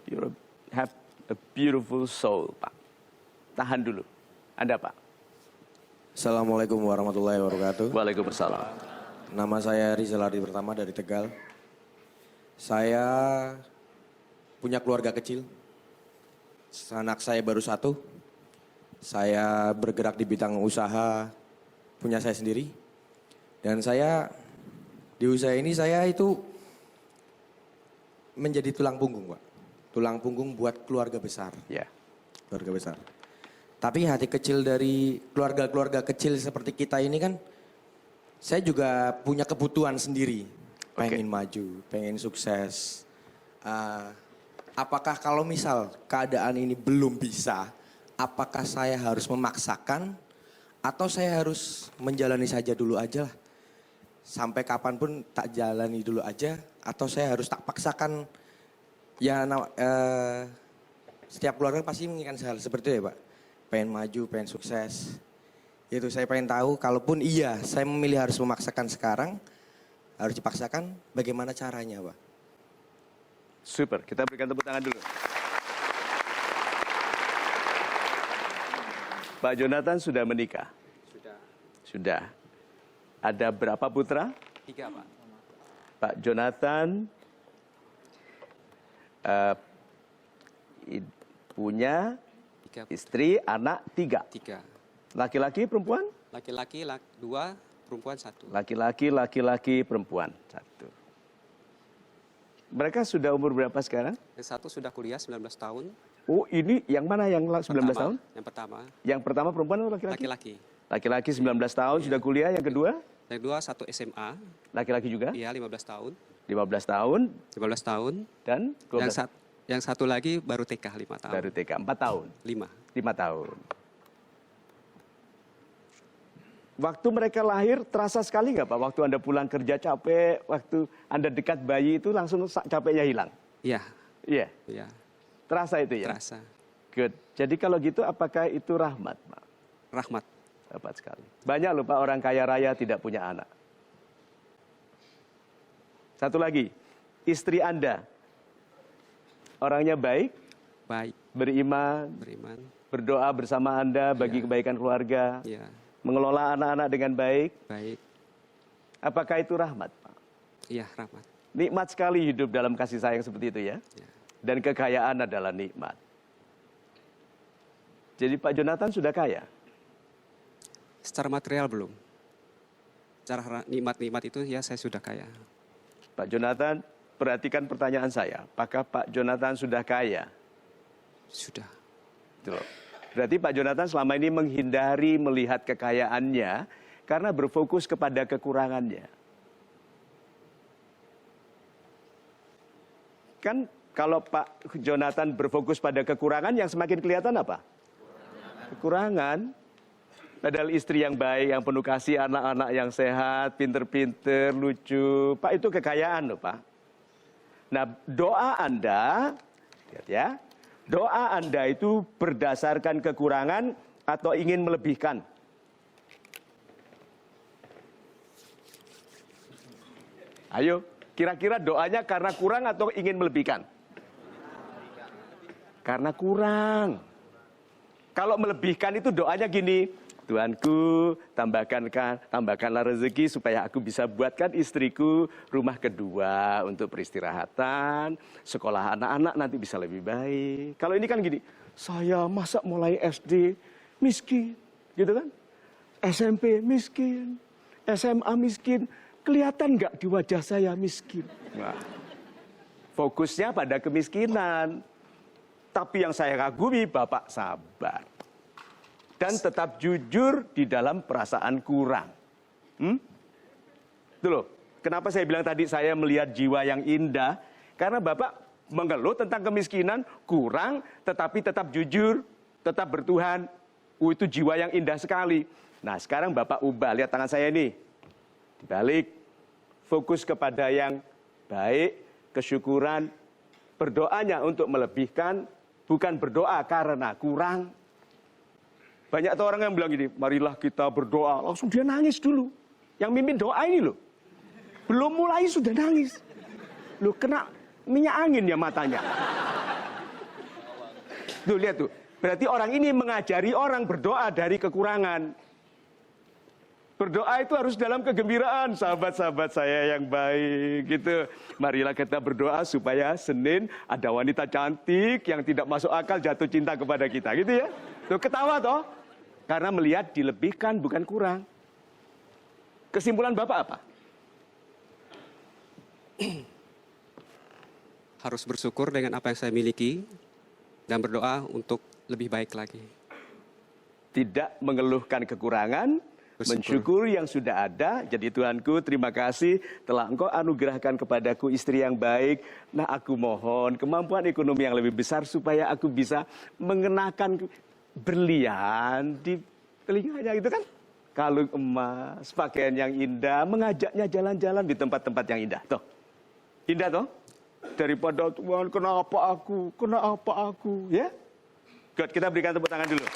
You have a beautiful soul Pak. Tahan dulu. Anda Pak. Assalamualaikum warahmatullahi wabarakatuh. Waalaikumsalam. Nama saya Rizal Ardi Pertama dari Tegal. Saya punya keluarga kecil. Anak saya baru satu. Saya bergerak di bidang usaha punya saya sendiri. Dan saya di usaha ini saya itu menjadi tulang punggung, Pak. Tulang punggung buat keluarga besar. Ya. Keluarga besar. Tapi hati kecil dari keluarga-keluarga kecil seperti kita ini kan Saya juga punya kebutuhan sendiri. Pengen maju, pengen sukses. Apakah kalau misal keadaan ini belum bisa, apakah saya harus memaksakan atau saya harus menjalani saja dulu aja lah. Sampai kapanpun tak jalani dulu aja atau saya harus tak paksakan. Ya setiap keluarga pasti menginginkan hal seperti itu ya Pak. Pengen maju, pengen sukses. Itu saya pengen tahu, kalaupun iya saya memilih harus memaksakan sekarang, harus dipaksakan, bagaimana caranya Pak? Super, kita berikan tepuk tangan dulu. Pak Jonathan sudah menikah? Sudah. Sudah. Ada berapa putra? 3 Pak. Pak Jonathan punya 3. istri, anak 3. 3. Laki-laki, perempuan? Laki-laki 2, perempuan 1. Laki-laki, perempuan 1. Mereka sudah umur berapa sekarang? Yang satu sudah kuliah 19 tahun. Oh, ini yang mana yang 19 tahun? Yang pertama. Yang pertama perempuan atau laki-laki? Laki-laki. Laki-laki 19 tahun sudah kuliah. Yang kedua? Yang kedua satu SMA. Laki-laki juga? Iya 15 tahun. 15 tahun 15 tahun. dan 12 Yang satu lagi baru TK 5 tahun. baru TK 4 tahun. 5. 5 tahun. Waktu mereka lahir terasa sekali nggak Pak? Waktu Anda pulang kerja capek, waktu Anda dekat bayi itu langsung capeknya hilang? Iya. Iya, Iya. terasa itu ya? Terasa. Good. Jadi kalau gitu apakah itu rahmat Pak? Rahmat. Rahmat sekali. Banyak loh Pak orang kaya raya tidak punya anak. Satu lagi, istri Anda orangnya baik, Baik. beriman, Beriman. berdoa bersama Anda bagi kebaikan keluarga, Iya. mengelola anak-anak dengan baik. Baik. Apakah itu rahmat Pak? Iya rahmat. Nikmat sekali hidup dalam kasih sayang seperti itu ya. Ya. Dan kekayaan adalah nikmat. Jadi Pak Jonathan sudah kaya? Secara material belum. Secara nikmat-nikmat itu ya saya sudah kaya. Pak Jonathan, perhatikan pertanyaan saya. Apakah Pak Jonathan sudah kaya? Sudah. Itu loh. Berarti Pak Jonathan selama ini menghindari melihat kekayaannya karena berfokus kepada kekurangannya. Kan kalau Pak Jonathan berfokus pada kekurangan, yang semakin kelihatan apa? Kekurangan. Padahal istri yang baik, yang penuh kasih, anak-anak yang sehat, pinter-pinter, lucu. Pak, itu kekayaan loh Pak. Nah, doa Anda, lihat ya, doa Anda itu berdasarkan kekurangan atau ingin melebihkan? Ayo, kira-kira doanya karena kurang atau ingin melebihkan? Karena kurang. Kalau melebihkan itu doanya gini, Tuhanku, tambahkanlah rezeki supaya aku bisa buatkan istriku rumah kedua untuk peristirahatan, sekolah anak-anak nanti bisa lebih baik. Kalau ini kan gini, saya masa mulai SD miskin, gitu kan? SMP miskin, SMA miskin, kelihatan nggak di wajah saya miskin? Nah, fokusnya pada kemiskinan. Tapi yang saya kagumi, Bapak sabar. Dan tetap jujur di dalam perasaan kurang. Itu loh, kenapa saya bilang tadi saya melihat jiwa yang indah. Karena Bapak mengeluh tentang kemiskinan, kurang, tetapi tetap jujur, tetap bertuhan. Itu jiwa yang indah sekali. Nah sekarang Bapak ubah, lihat tangan saya ini. Dibalik, fokus kepada yang baik, kesyukuran, berdoanya untuk melebihkan, bukan berdoa karena kurang. Banyak tuh orang yang bilang gini, marilah kita berdoa. Langsung dia nangis dulu. Yang mimpin doa ini loh. Belum mulai sudah nangis. Loh kena minyak angin ya matanya. Tuh lihat tuh. Berarti orang ini mengajari orang berdoa dari kekurangan. Berdoa itu harus dalam kegembiraan. Sahabat-sahabat saya yang baik gitu. Marilah kita berdoa supaya Senin ada wanita cantik yang tidak masuk akal jatuh cinta kepada kita. Gitu ya. Tuh ketawa toh. Karena melihat dilebihkan bukan kurang. Kesimpulan Bapak apa? Harus bersyukur dengan apa yang saya miliki dan berdoa untuk lebih baik lagi. Tidak mengeluhkan kekurangan, Mensyukuri yang sudah ada. Jadi Tuhanku, terima kasih telah Engkau anugerahkan kepadaku istri yang baik. Nah, aku mohon kemampuan ekonomi yang lebih besar supaya aku bisa mengenakan berlian di telinganya itu kan. Kalung emas, pakaian yang indah, mengajaknya jalan-jalan di tempat-tempat yang indah. Tuh. Indah toh? Daripada Tuhan, kenapa aku, ya? Good, kita berikan tepuk tangan dulu.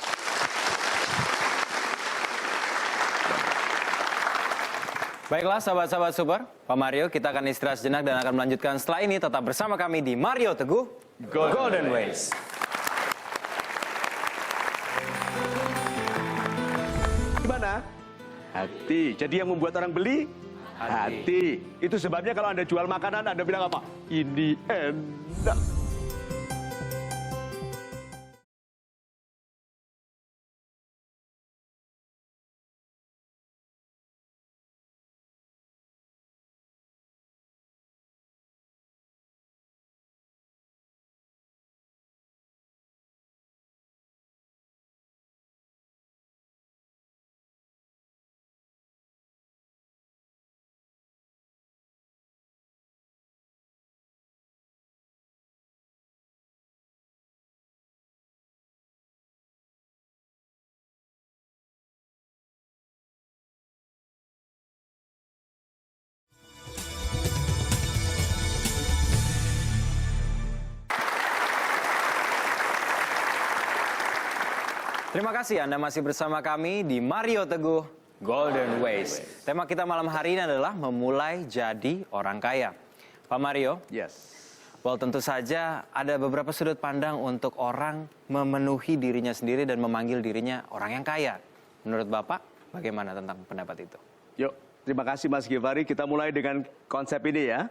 Baiklah sahabat-sahabat super, Pak Mario, kita akan istirahat sejenak dan akan melanjutkan setelah ini. Tetap bersama kami di Mario Teguh Golden Ways. Gimana? Hati. Jadi yang membuat orang beli? Hati. Itu sebabnya kalau Anda jual makanan, Anda bilang apa? Ini enak. Terima kasih Anda masih bersama kami di Mario Teguh Golden Ways. Tema kita malam hari ini adalah memulai jadi orang kaya. Pak Mario, Yes. well tentu saja ada beberapa sudut pandang untuk orang memenuhi dirinya sendiri dan memanggil dirinya orang yang kaya. Menurut Bapak, bagaimana tentang pendapat itu? Yuk, terima kasih Mas Givari. Kita mulai dengan konsep ini ya.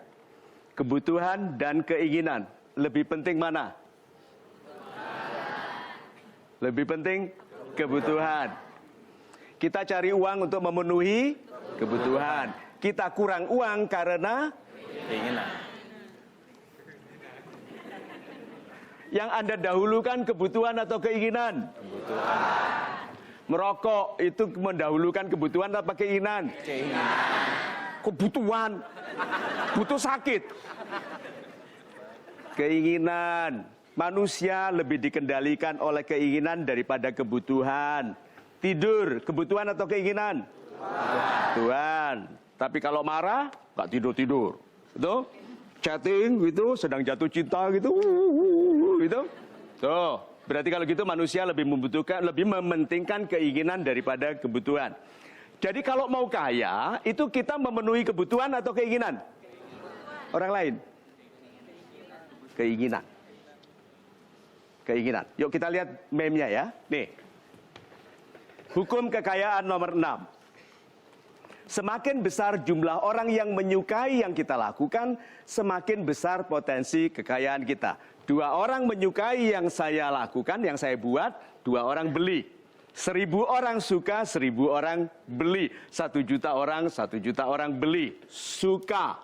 Kebutuhan dan keinginan. Lebih penting mana? Lebih penting kebutuhan. Kita cari uang untuk memenuhi kebutuhan. Kita kurang uang karena Keinginan. yang Anda dahulukan kebutuhan atau keinginan? Kebutuhan. Merokok itu mendahulukan kebutuhan apa keinginan? Keinginan. Kebutuhan. Butuh sakit. Keinginan. Manusia lebih dikendalikan oleh keinginan daripada kebutuhan. Tidur, kebutuhan atau keinginan? Kebutuhan. Tapi kalau marah, nggak tidur-tidur. Gitu? Chatting gitu, sedang jatuh cinta gitu. Gitu. Tuh, berarti kalau gitu manusia lebih membutuhkan, lebih mementingkan keinginan daripada kebutuhan. Jadi kalau mau kaya, itu kita memenuhi kebutuhan atau keinginan? Orang lain? Keinginan. Keinginan. Yuk kita lihat meme-nya ya. Nih. Hukum kekayaan nomor 6. Semakin besar jumlah orang yang menyukai yang kita lakukan, semakin besar potensi kekayaan kita. 2 orang menyukai yang saya lakukan, yang saya buat, 2 orang beli. 1000 orang suka, 1000 orang beli. 1 juta orang, 1 juta orang beli. Suka.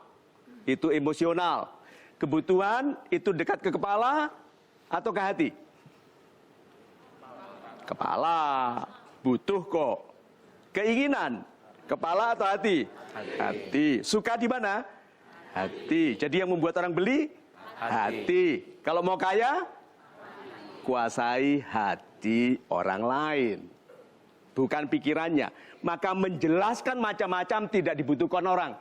Itu emosional. Kebutuhan itu dekat ke kepala atau ke hati? Kepala. Butuh kok. Keinginan. Kepala atau hati? Hati. Suka di mana? Hati. Jadi yang membuat orang beli? Hati. Kalau mau kaya? Kuasai hati orang lain. Bukan pikirannya. Maka menjelaskan macam-macam tidak dibutuhkan orang.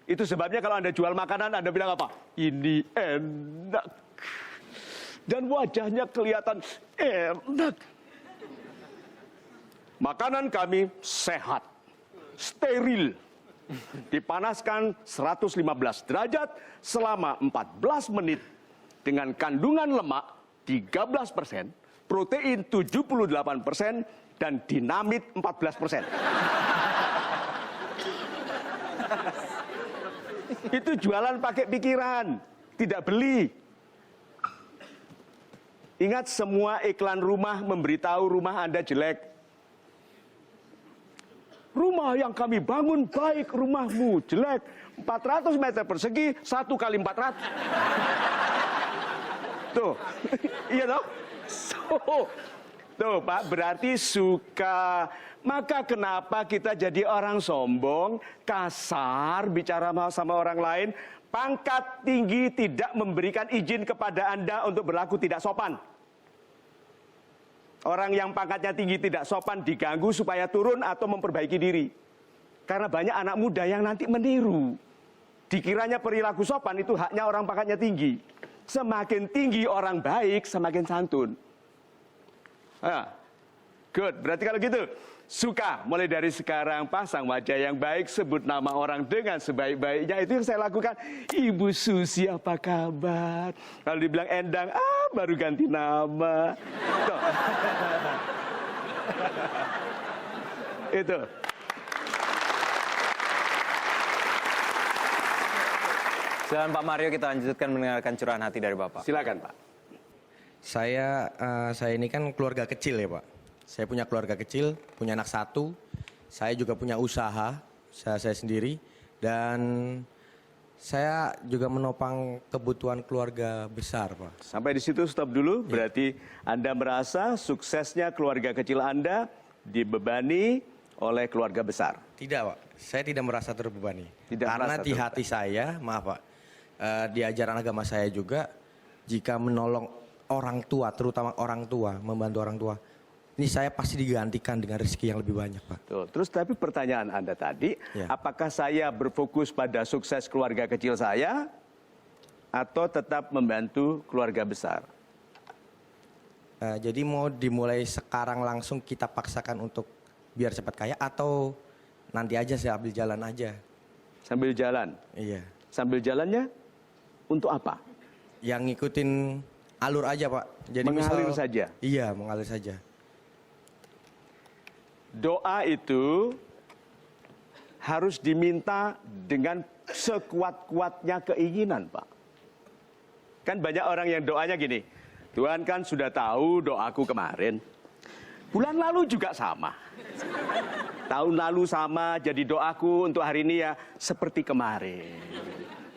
Itu sebabnya kalau Anda jual makanan, Anda bilang apa? Ini enak. Dan wajahnya kelihatan enak. Makanan kami sehat. Steril. Dipanaskan 115 derajat selama 14 menit. Dengan kandungan lemak 13%, protein 78%, dan dinamit 14%. Itu jualan pakai pikiran, tidak beli. Ingat semua iklan rumah memberitahu rumah Anda jelek. Rumah yang kami bangun baik, rumahmu jelek. 400 meter persegi, 1 kali 400. Tuh, iya toh? So, Tuh Pak, berarti suka. Maka kenapa kita jadi orang sombong, kasar, bicara sama orang lain, pangkat tinggi tidak memberikan izin kepada Anda untuk berlaku tidak sopan. Orang yang pangkatnya tinggi tidak sopan diganggu supaya turun atau memperbaiki diri. Karena banyak anak muda yang nanti meniru. Dikiranya perilaku sopan itu haknya orang pangkatnya tinggi. Semakin tinggi orang baik, semakin santun. Good, berarti kalau gitu, suka mulai dari sekarang pasang wajah yang baik, sebut nama orang dengan sebaik-baiknya. Itu yang saya lakukan. Ibu Susi apa kabar? Kalau dibilang Endang, baru ganti nama. Tuh. Itu. Silakan Pak Mario, kita lanjutkan mendengarkan curahan hati dari Bapak. Silakan Pak. Saya ini kan keluarga kecil ya Pak. Saya punya keluarga kecil, punya anak satu. Saya juga punya usaha saya sendiri. Dan saya juga menopang kebutuhan keluarga besar Pak. Sampai di situ stop dulu. Berarti Anda merasa suksesnya keluarga kecil Anda dibebani oleh keluarga besar. Tidak Pak, saya tidak merasa terbebani. Tidak Karena merasa di hati saya, maaf Pak, di ajaran agama saya juga, jika menolong orang tua, terutama orang tua, membantu orang tua, ini saya pasti digantikan dengan rezeki yang lebih banyak Pak. Tuh, terus tapi pertanyaan Anda tadi, Ya. apakah saya berfokus pada sukses keluarga kecil saya atau tetap membantu keluarga besar? Jadi mau dimulai sekarang langsung kita paksakan untuk biar cepat kaya atau nanti aja saya ambil jalan aja? Sambil jalan. Iya. Sambil jalannya untuk apa? Yang ngikutin alur aja Pak. Jadi Mengalir saja? Iya, mengalir saja. Doa itu harus diminta dengan sekuat-kuatnya keinginan, Pak. Kan banyak orang yang doanya gini, Tuhan kan sudah tahu doaku kemarin. Bulan lalu juga sama. Tahun lalu sama, jadi doaku untuk hari ini ya seperti kemarin.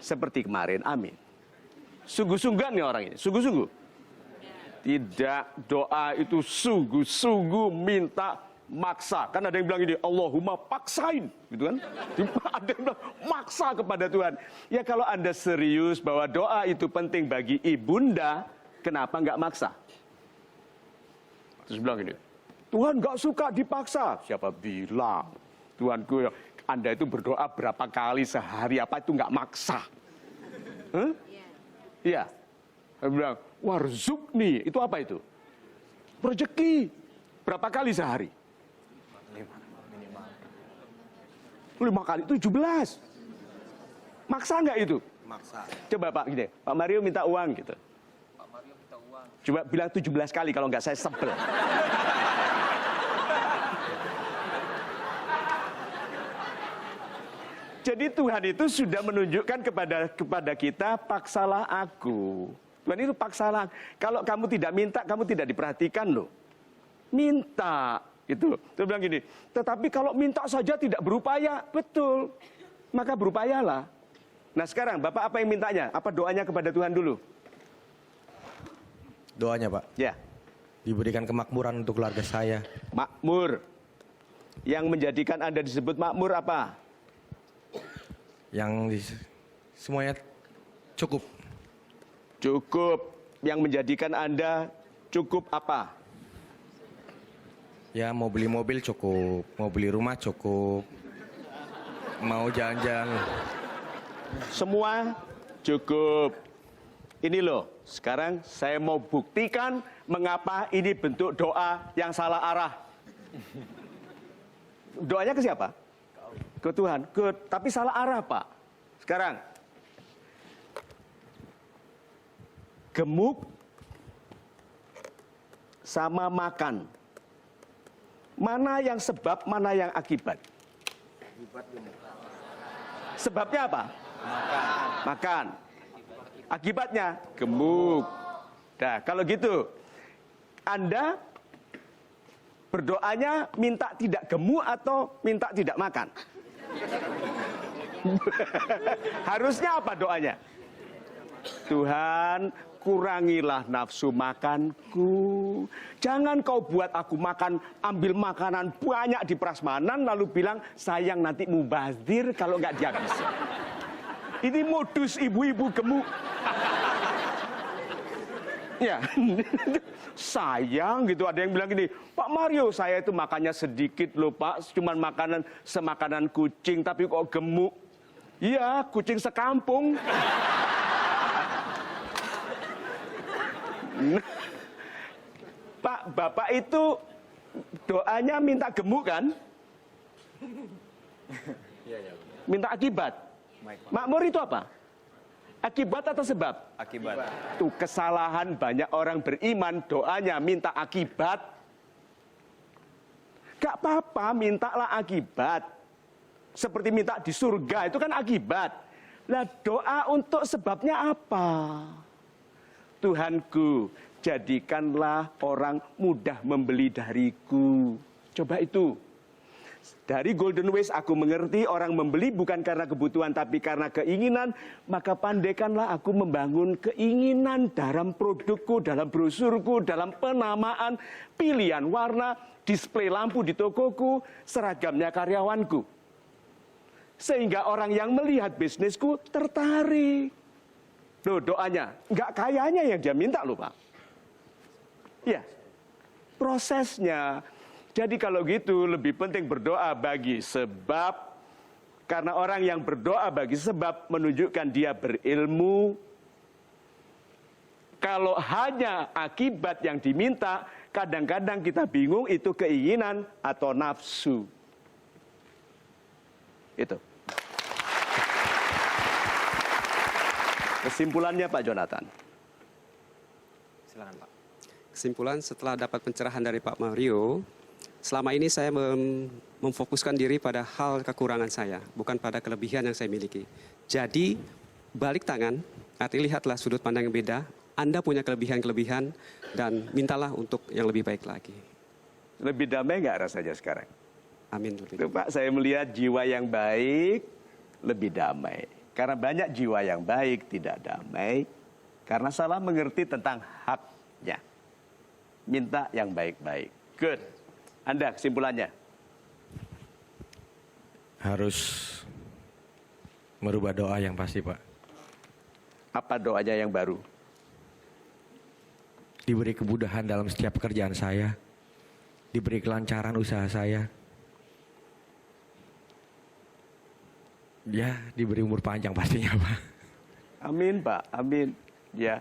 Seperti kemarin, amin. Sungguh-sungguhan nih orang ini, sungguh-sungguh. Tidak, doa itu sungguh-sungguh minta maksa. Kan ada yang bilang ini, Allahumma paksain, gitu kan? Ada yang bilang maksa kepada Tuhan. Ya kalau Anda serius bahwa doa itu penting bagi ibunda, kenapa nggak maksa? Terus bilang gini, Tuhan nggak suka dipaksa. Siapa bilang? Tuhanku, Anda itu berdoa berapa kali sehari, apa itu nggak maksa? Iya. Dia bilang, warzukni, itu apa itu? Rezeki. Berapa kali sehari? 5 kali, 17. Maksa nggak itu? Maksa. Coba Pak, gini, Pak Mario minta uang gitu. Pak Mario minta uang. Coba bilang 17 kali, kalau nggak saya sebel. Jadi Tuhan itu sudah menunjukkan kepada kita, paksalah aku. Tuhan itu paksalah. Kalau kamu tidak minta, kamu tidak diperhatikan loh. Minta, itu. Dia bilang gini, tetapi kalau minta saja tidak berupaya, betul. Maka berupayalah. Nah sekarang, Bapak apa yang mintanya? Apa doanya kepada Tuhan dulu? Doanya Pak, Ya, diberikan kemakmuran untuk keluarga saya. makmur. Yang menjadikan Anda disebut makmur apa? Semuanya cukup. Cukup. Yang menjadikan Anda cukup apa? Ya mau beli mobil cukup, mau beli rumah cukup, mau jalan-jalan. Semua cukup. Ini loh, sekarang saya mau buktikan mengapa ini bentuk doa yang salah arah. Doanya ke siapa? Ke Tuhan. Tapi salah arah Pak. Sekarang, gemuk sama makan. Mana yang sebab, mana yang akibat? Sebabnya apa? Makan. Akibatnya gemuk. Nah, kalau gitu, Anda berdoanya minta tidak gemuk atau minta tidak makan? Harusnya apa doanya? Tuhan, kurangilah nafsu makanku. Jangan kau buat aku makan, ambil makanan banyak di prasmanan, lalu bilang, sayang nanti mubazir kalau nggak dihabisin. Ini modus ibu-ibu gemuk. Ya, sayang gitu. Ada yang bilang gini, Pak Mario, saya itu makannya sedikit loh Pak, cuman makanan semakanan kucing, tapi kok gemuk. Iya, kucing sekampung. Pak, Bapak itu doanya minta gemuk kan? Minta akibat. Makmur itu apa? Akibat atau sebab? Akibat. Itu kesalahan banyak orang beriman, doanya minta akibat. Gak apa-apa, mintalah akibat. Seperti minta di surga, itu kan akibat. Lah doa untuk sebabnya apa? Tuhanku, jadikanlah orang mudah membeli dariku. Coba itu. Dari Golden Ways aku mengerti orang membeli bukan karena kebutuhan tapi karena keinginan. Maka pandaikanlah aku membangun keinginan dalam produkku, dalam brosurku, dalam penamaan, pilihan warna, display lampu di tokoku, seragamnya karyawanku. Sehingga orang yang melihat bisnisku tertarik. Loh doanya, nggak kayanya yang dia minta loh Pak. Ya, prosesnya. Jadi kalau gitu lebih penting berdoa bagi sebab. Karena orang yang berdoa bagi sebab menunjukkan dia berilmu. Kalau hanya akibat yang diminta, kadang-kadang kita bingung itu keinginan atau nafsu. Itu. Kesimpulannya Pak Jonathan. Silakan Pak. Kesimpulan setelah dapat pencerahan dari Pak Mario, selama ini saya memfokuskan diri pada hal kekurangan saya, bukan pada kelebihan yang saya miliki. Jadi, balik tangan, artinya lihatlah sudut pandang yang beda, Anda punya kelebihan-kelebihan, dan mintalah untuk yang lebih baik lagi. Lebih damai nggak rasanya sekarang? Amin. Tuh, Pak, saya melihat jiwa yang baik lebih damai. Karena banyak jiwa yang baik tidak damai, karena salah mengerti tentang haknya. Minta yang baik-baik. Good. Anda kesimpulannya? Harus merubah doa yang pasti, Pak. Apa doanya yang baru? Diberi kemudahan dalam setiap pekerjaan saya. Diberi kelancaran usaha saya. Ya, diberi umur panjang pastinya, Pak. Amin, Pak. Amin. Ya.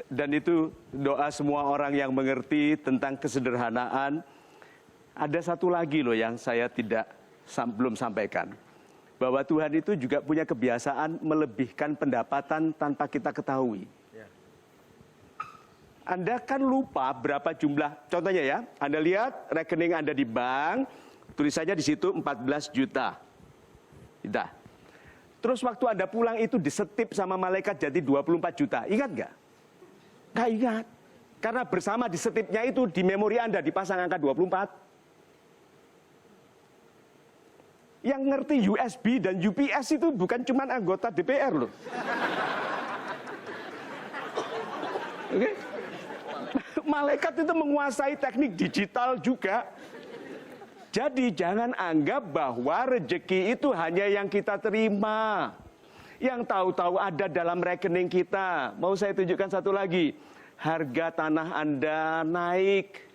Dan itu doa semua orang yang mengerti tentang kesederhanaan. Ada satu lagi loh yang saya belum sampaikan. Bahwa Tuhan itu juga punya kebiasaan melebihkan pendapatan tanpa kita ketahui. Anda kan lupa berapa jumlah, contohnya ya, Anda lihat rekening Anda di bank, tulisannya di situ 14 juta. Dah. Terus waktu Anda pulang itu disetip sama malaikat jadi 24 juta. Ingat nggak? Nggak ingat. Karena bersama disetipnya itu di memori Anda dipasang angka 24. Yang ngerti USB dan UPS itu bukan cuma anggota DPR loh. Oke? Malaikat itu menguasai teknik digital juga. Jadi jangan anggap bahwa rezeki itu hanya yang kita terima. Yang tahu-tahu ada dalam rekening kita. Mau saya tunjukkan satu lagi. Harga tanah Anda naik.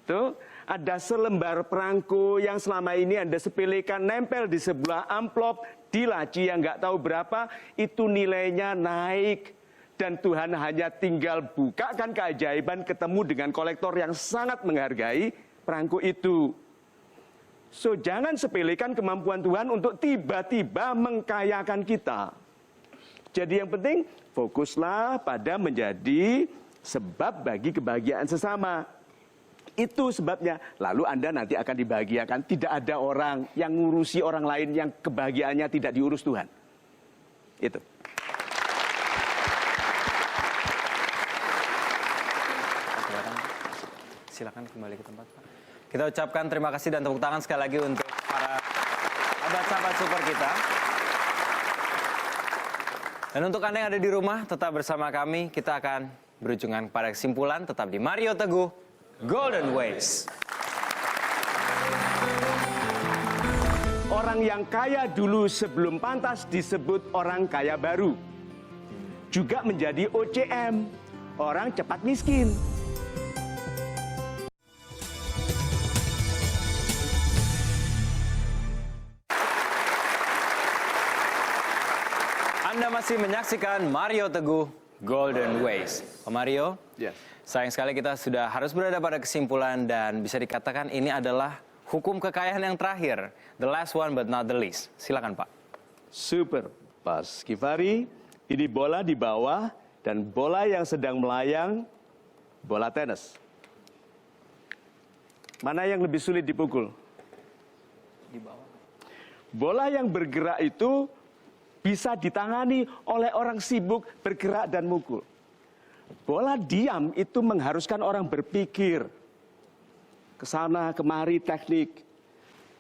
Tuh, ada selembar perangko yang selama ini Anda sepelekan nempel di sebelah amplop di laci yang nggak tahu berapa, itu nilainya naik. Dan Tuhan hanya tinggal bukakan keajaiban ketemu dengan kolektor yang sangat menghargai perangko itu. So, jangan sepelekan kemampuan Tuhan untuk tiba-tiba mengkayakan kita. Jadi yang penting, fokuslah pada menjadi sebab bagi kebahagiaan sesama. Itu sebabnya. Lalu Anda nanti akan dibahagiakan. Tidak ada orang yang ngurusi orang lain yang kebahagiaannya tidak diurus Tuhan. Itu. Silakan kembali ke tempat Pak. Kita ucapkan terima kasih dan tepuk tangan sekali lagi untuk para sahabat-sahabat super kita. Dan untuk Anda yang ada di rumah, tetap bersama kami. Kita akan berujungan pada kesimpulan. Tetap di Mario Teguh, Golden Ways. Orang yang kaya dulu sebelum pantas disebut orang kaya baru. Juga menjadi OCM, orang cepat miskin. Anda masih menyaksikan Mario Teguh, Golden Ways. Pak Mario, Yes. sayang sekali kita sudah harus berada pada kesimpulan dan bisa dikatakan ini adalah hukum kekayaan yang terakhir. The last one but not the least. Silakan Pak. Super, Mas Kifari. Ini bola di bawah dan bola yang sedang melayang, bola tenis. Mana yang lebih sulit dipukul? Di bawah. Bola yang bergerak itu bisa ditangani oleh orang sibuk bergerak dan mukul. Bola diam itu mengharuskan orang berpikir. Kesana kemari teknik.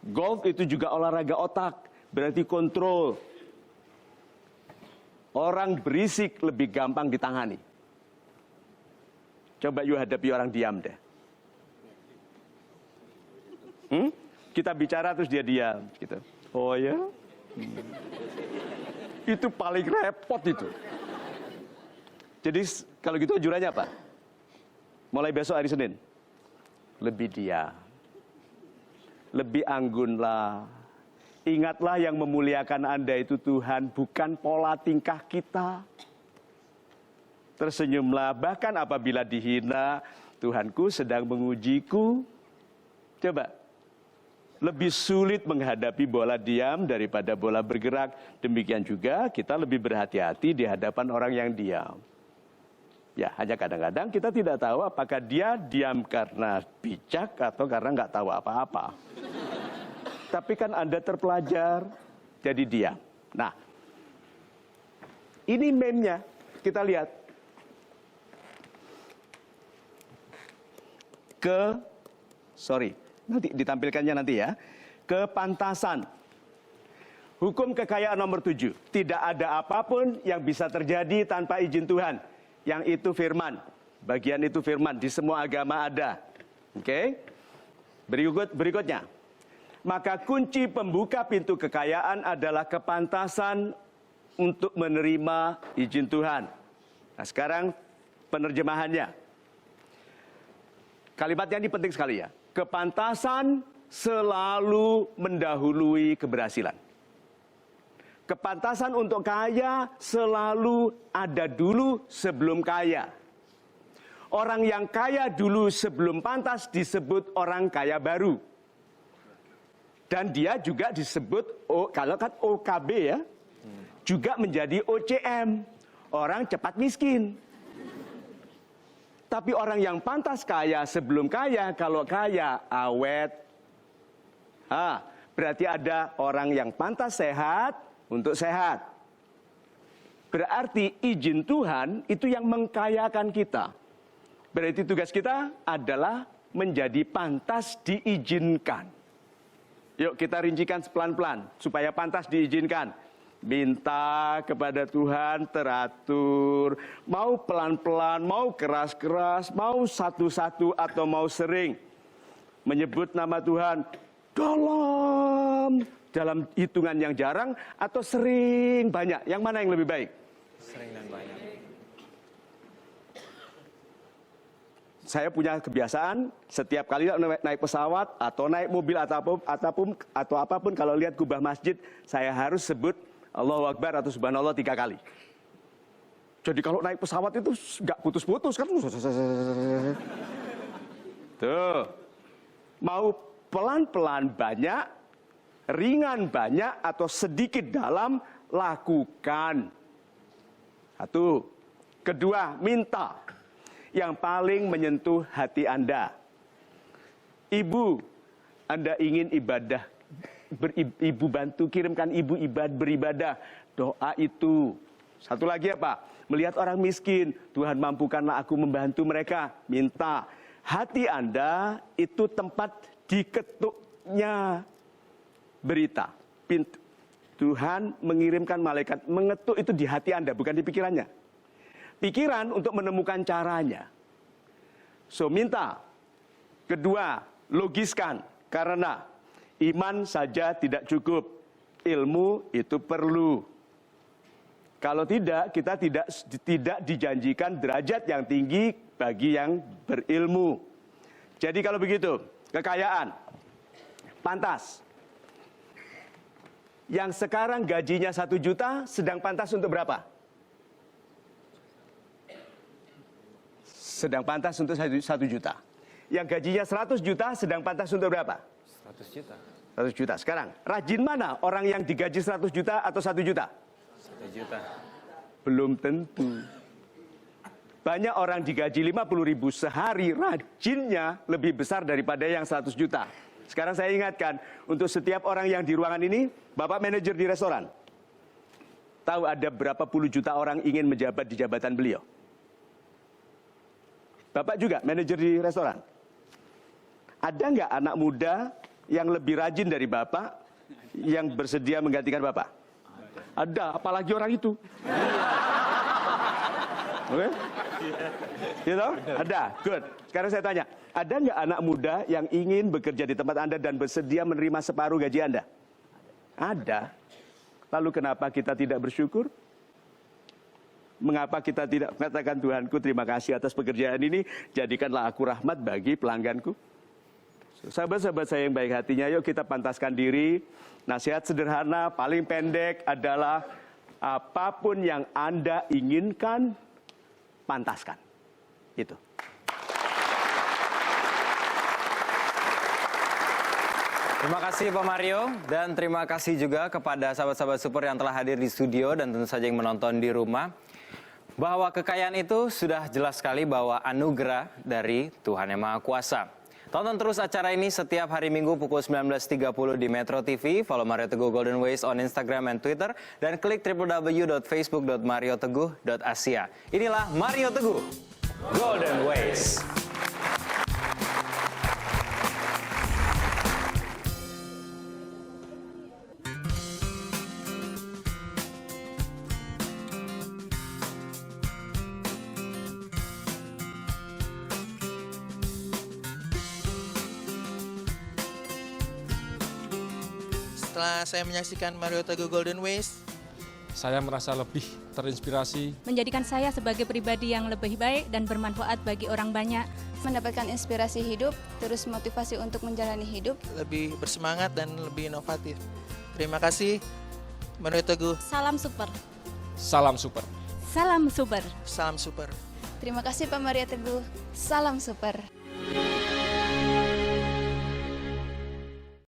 Golf itu juga olahraga otak, berarti kontrol. Orang berisik lebih gampang ditangani. Coba you hadapi orang diam deh. Kita bicara terus dia diam gitu. Oh ya? Itu paling repot itu. Jadi kalau gitu anjurannya apa? Mulai besok hari Senin. Lebih diam. Lebih anggunlah. Ingatlah yang memuliakan Anda itu Tuhan, bukan pola tingkah kita. Tersenyumlah, bahkan apabila dihina, Tuhanku sedang mengujiku. Coba. Lebih sulit menghadapi bola diam daripada bola bergerak. Demikian juga kita lebih berhati-hati di hadapan orang yang diam. Ya, hanya kadang-kadang kita tidak tahu apakah dia diam karena bijak atau karena nggak tahu apa-apa. Tapi kan Anda terpelajar, jadi diam. Nah, ini meme-nya. Kita lihat. Nanti ditampilkannya nanti ya. Kepantasan. Hukum kekayaan nomor 7. Tidak ada apapun yang bisa terjadi tanpa izin Tuhan. Yang itu firman. Bagian itu firman. Di semua agama ada. Oke? Berikutnya. Maka kunci pembuka pintu kekayaan adalah kepantasan untuk menerima izin Tuhan. Nah sekarang penerjemahannya. Kalimatnya ini penting sekali ya. Kepantasan selalu mendahului keberhasilan. Kepantasan untuk kaya selalu ada dulu sebelum kaya. Orang yang kaya dulu sebelum pantas disebut orang kaya baru. Dan dia juga disebut, kalau kan OKB ya, juga menjadi OCM, orang cepat miskin. Tapi orang yang pantas kaya sebelum kaya, kalau kaya awet. Berarti ada orang yang pantas sehat untuk sehat. Berarti izin Tuhan itu yang mengkayakan kita. Berarti tugas kita adalah menjadi pantas diizinkan. Yuk kita rincikan pelan-pelan supaya pantas diizinkan. Minta kepada Tuhan teratur, mau pelan-pelan, mau keras-keras, mau satu-satu atau mau sering. Menyebut nama Tuhan dalam hitungan yang jarang atau sering banyak. Yang mana yang lebih baik? Sering dan banyak. Saya punya kebiasaan setiap kali naik pesawat atau naik mobil atau apapun kalau lihat kubah masjid, saya harus sebut Allahu Akbar atau Subhanallah 3 kali. Jadi kalau naik pesawat itu nggak putus-putus kan. Tuh. Mau pelan-pelan banyak, ringan banyak atau sedikit dalam, lakukan. Satu. Kedua, minta. Yang paling menyentuh hati Anda. Ibu, Anda ingin ibadah. Ibu bantu, kirimkan ibu beribadah. Doa itu. Satu lagi apa? Melihat orang miskin. Tuhan mampukanlah aku membantu mereka. Minta. Hati Anda itu tempat diketuknya berita. Pintu. Tuhan mengirimkan malaikat mengetuk itu di hati Anda, bukan di pikirannya. Pikiran untuk menemukan caranya. So minta. Kedua, logiskan. Karena iman saja tidak cukup. Ilmu itu perlu. Kalau tidak, kita tidak dijanjikan derajat yang tinggi bagi yang berilmu. Jadi kalau begitu, kekayaan, pantas. Yang sekarang gajinya 1 juta, sedang pantas untuk berapa? Sedang pantas untuk 1 juta. Yang gajinya 100 juta, sedang pantas untuk berapa? 100 juta. 100 juta. Sekarang, rajin mana orang yang digaji 100 juta atau 1 juta? 1 juta. Belum tentu. Banyak orang digaji 50.000 sehari, rajinnya lebih besar daripada yang 100 juta. Sekarang saya ingatkan, untuk setiap orang yang di ruangan ini, Bapak manajer di restoran. Tahu ada berapa puluh juta orang ingin menjabat di jabatan beliau? Bapak juga manajer di restoran. Ada nggak anak muda yang lebih rajin dari Bapak, yang bersedia menggantikan Bapak? Ada, apalagi orang itu. Oke? Gitu? Ada, good. Sekarang saya tanya, ada nggak anak muda yang ingin bekerja di tempat Anda dan bersedia menerima separuh gaji Anda? Ada. Lalu kenapa kita tidak bersyukur? Mengapa kita tidak mengatakan, Tuhanku terima kasih atas pekerjaan ini, jadikanlah aku rahmat bagi pelangganku? Sahabat-sahabat saya yang baik hatinya, yuk kita pantaskan diri. Nasihat sederhana, paling pendek adalah apapun yang Anda inginkan, pantaskan. Itu. Terima kasih Pak Mario, dan terima kasih juga kepada sahabat-sahabat super yang telah hadir di studio dan tentu saja yang menonton di rumah. Bahwa kekayaan itu sudah jelas sekali bahwa anugerah dari Tuhan Yang Maha Kuasa. Tonton terus acara ini setiap hari Minggu pukul 19.30 di Metro TV. Follow Mario Teguh Golden Ways on Instagram dan Twitter. Dan klik www.facebook.marioteguh.asia. Inilah Mario Teguh Golden Ways. Setelah saya menyaksikan Mario Teguh Golden Ways, saya merasa lebih terinspirasi. Menjadikan saya sebagai pribadi yang lebih baik dan bermanfaat bagi orang banyak. Mendapatkan inspirasi hidup, terus motivasi untuk menjalani hidup. lebih bersemangat dan lebih inovatif. Terima kasih Mario Teguh. Salam super. Salam super. Salam super. Salam super. Terima kasih Pak Mario Teguh. Salam super.